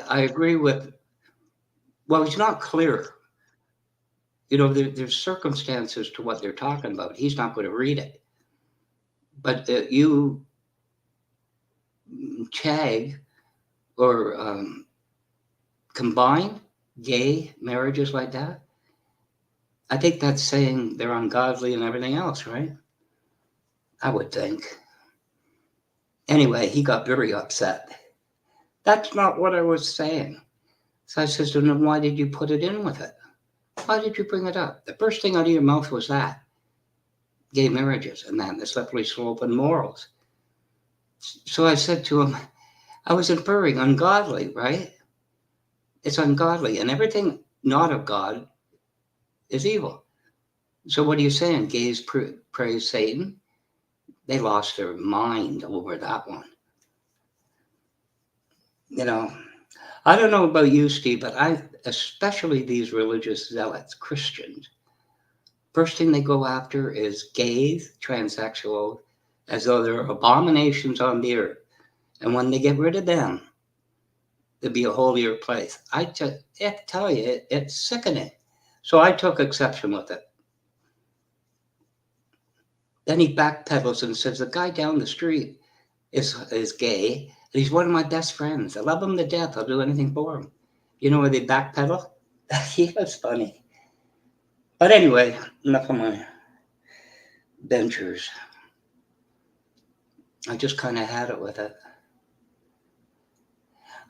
I agree with. Well, he's not clear. There's circumstances to what they're talking about. He's not going to read it. But you tag or combine gay marriages like that, I think that's saying they're ungodly and everything else, right? I would think. Anyway, he got very upset. That's not what I was saying. So I says to him, why did you put it in with it? Why did you bring it up? The first thing out of your mouth was that gay marriages and that the slippery slope and morals. So I said to him, I was inferring ungodly, right? It's ungodly, and everything not of God is evil. So what are you saying? Gays praise Satan? They lost their mind over that one. You know, I don't know about you, Steve, but especially these religious zealots, Christians, first thing they go after is gays, transsexuals, as though they're abominations on the earth. And when they get rid of them, there'll be a holier place. I tell you, it's sickening. So I took exception with it. Then he backpedals and says, the guy down the street is gay, and he's one of my best friends. I love him to death. I'll do anything for him. You know where they backpedal? He was funny. But anyway, enough of my ventures. I just kind of had it with it.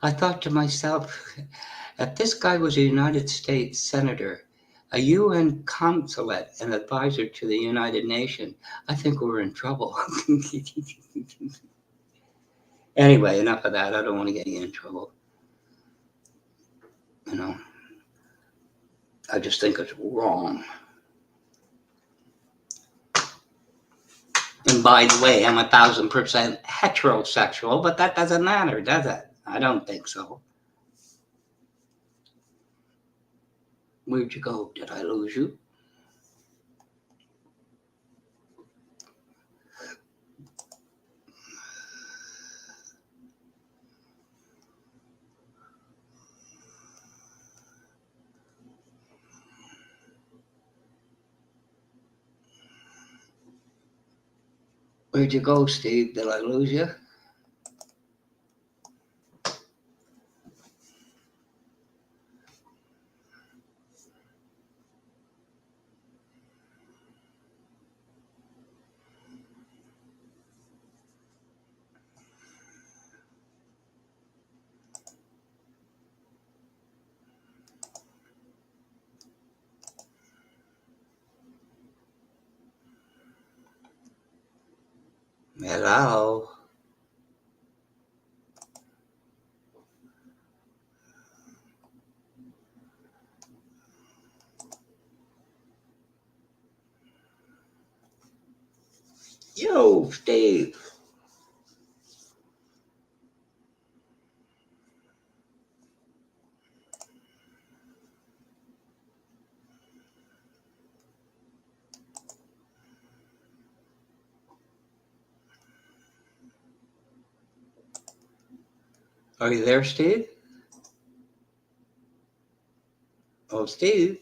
I thought to myself, if this guy was a United States Senator, a UN consulate and advisor to the United Nations, I think we're in trouble. Anyway, enough of that. I don't want to get you in trouble. You know, I just think it's wrong. And by the way, I'm 1,000% heterosexual, but that doesn't matter, does it? I don't think so. Where'd you go? Did I lose you? Where'd you go, Steve? Did I lose you? Hello? Yo, Steve. Are you there, Steve? Oh, Steve.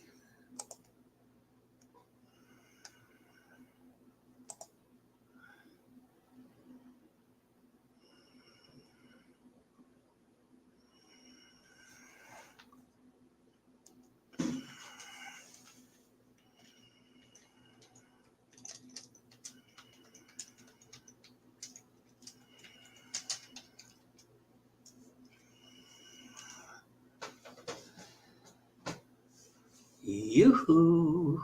Yoo-hoo.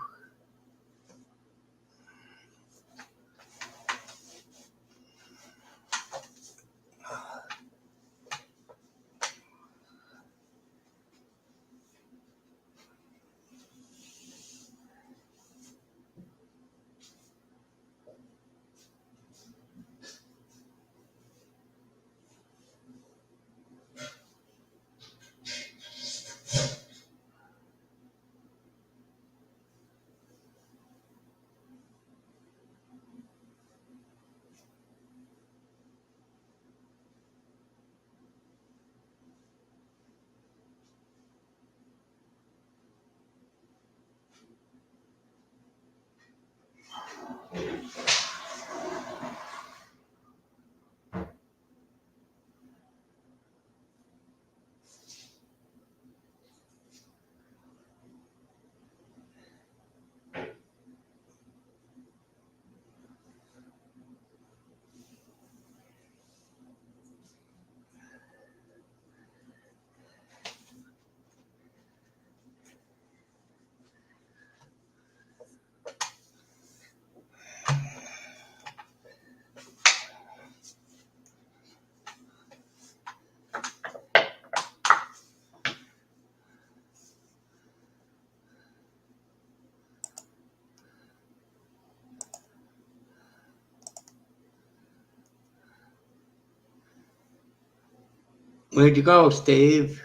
Where'd you go, Steve?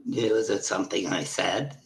Was it something I said?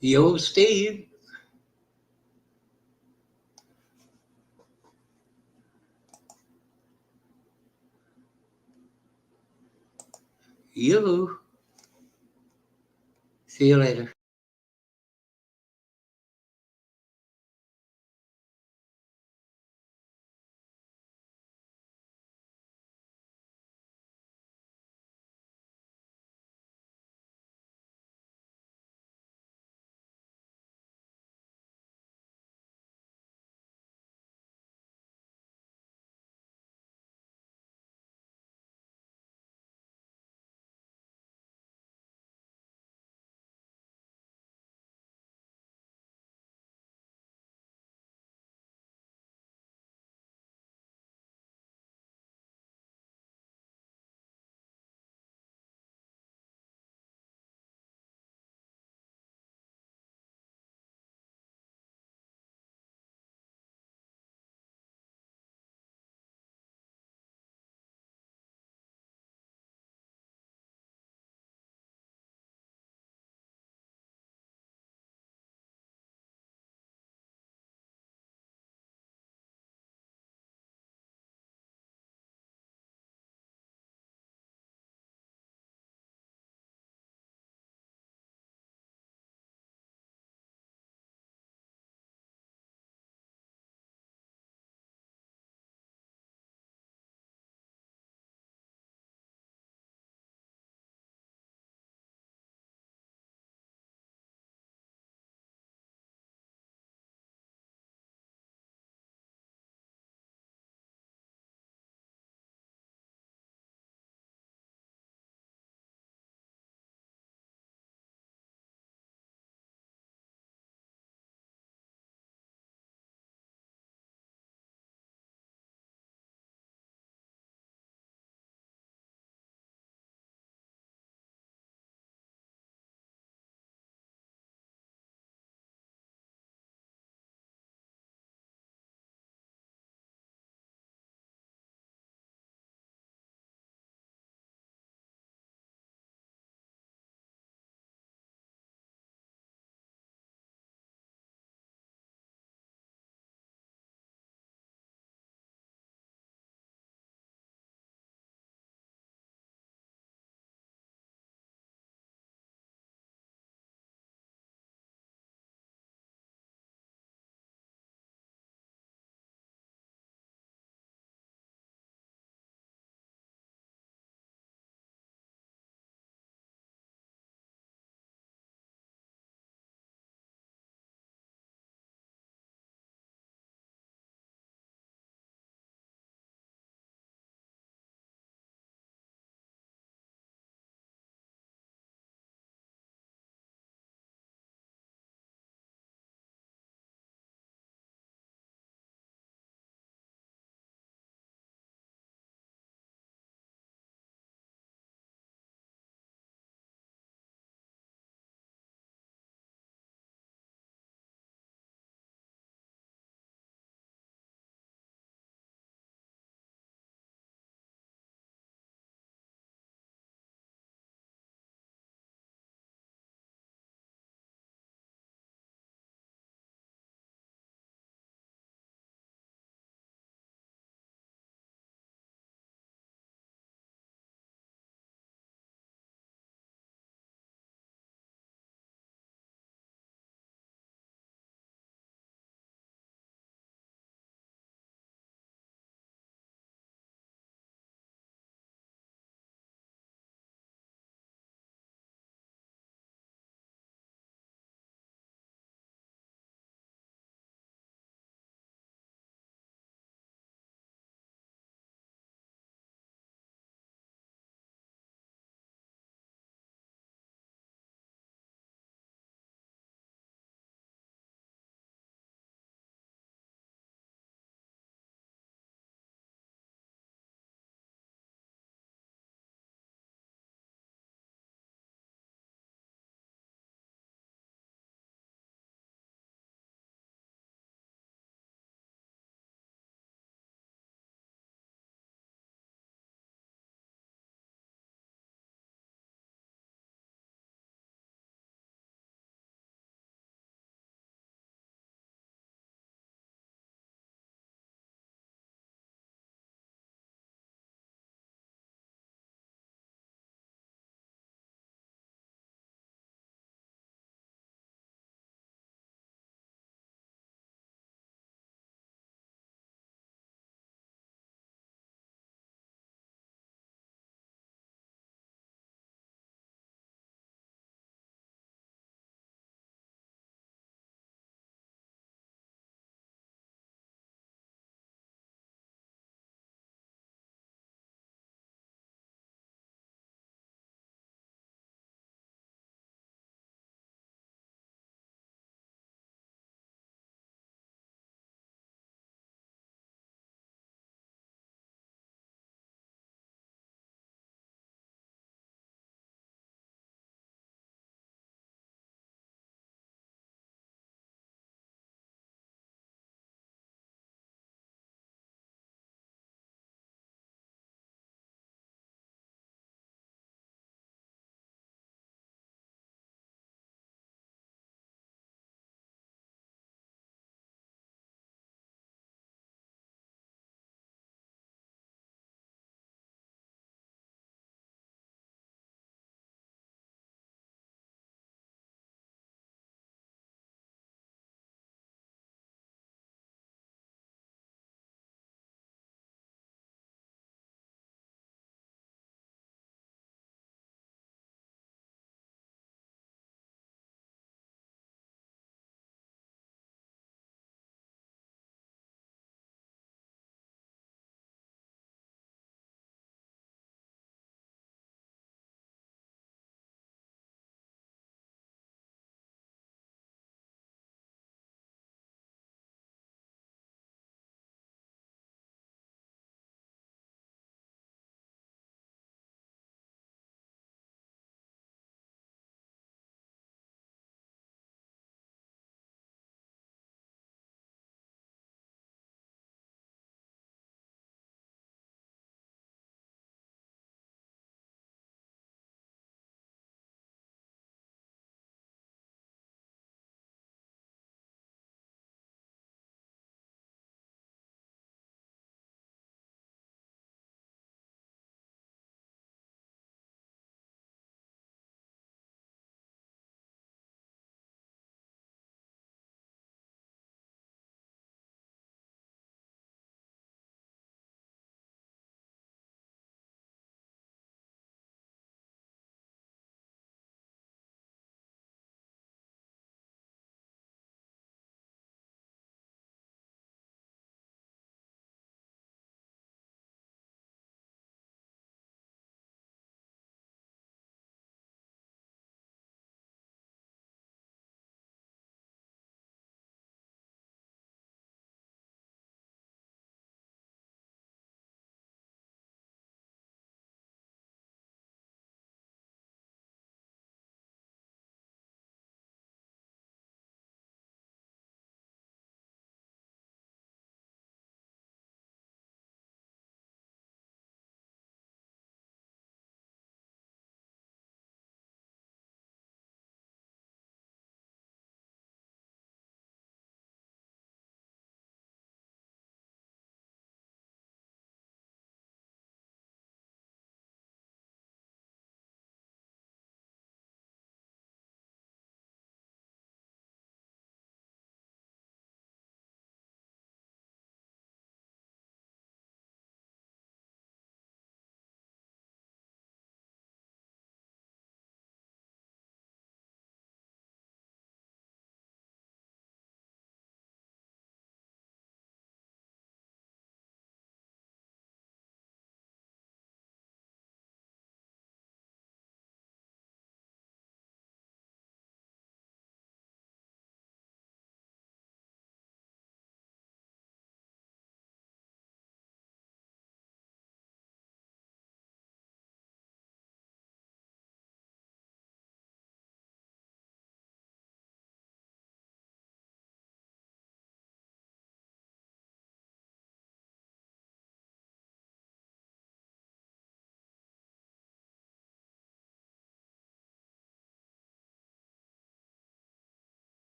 Yo, Steve. You. See you later.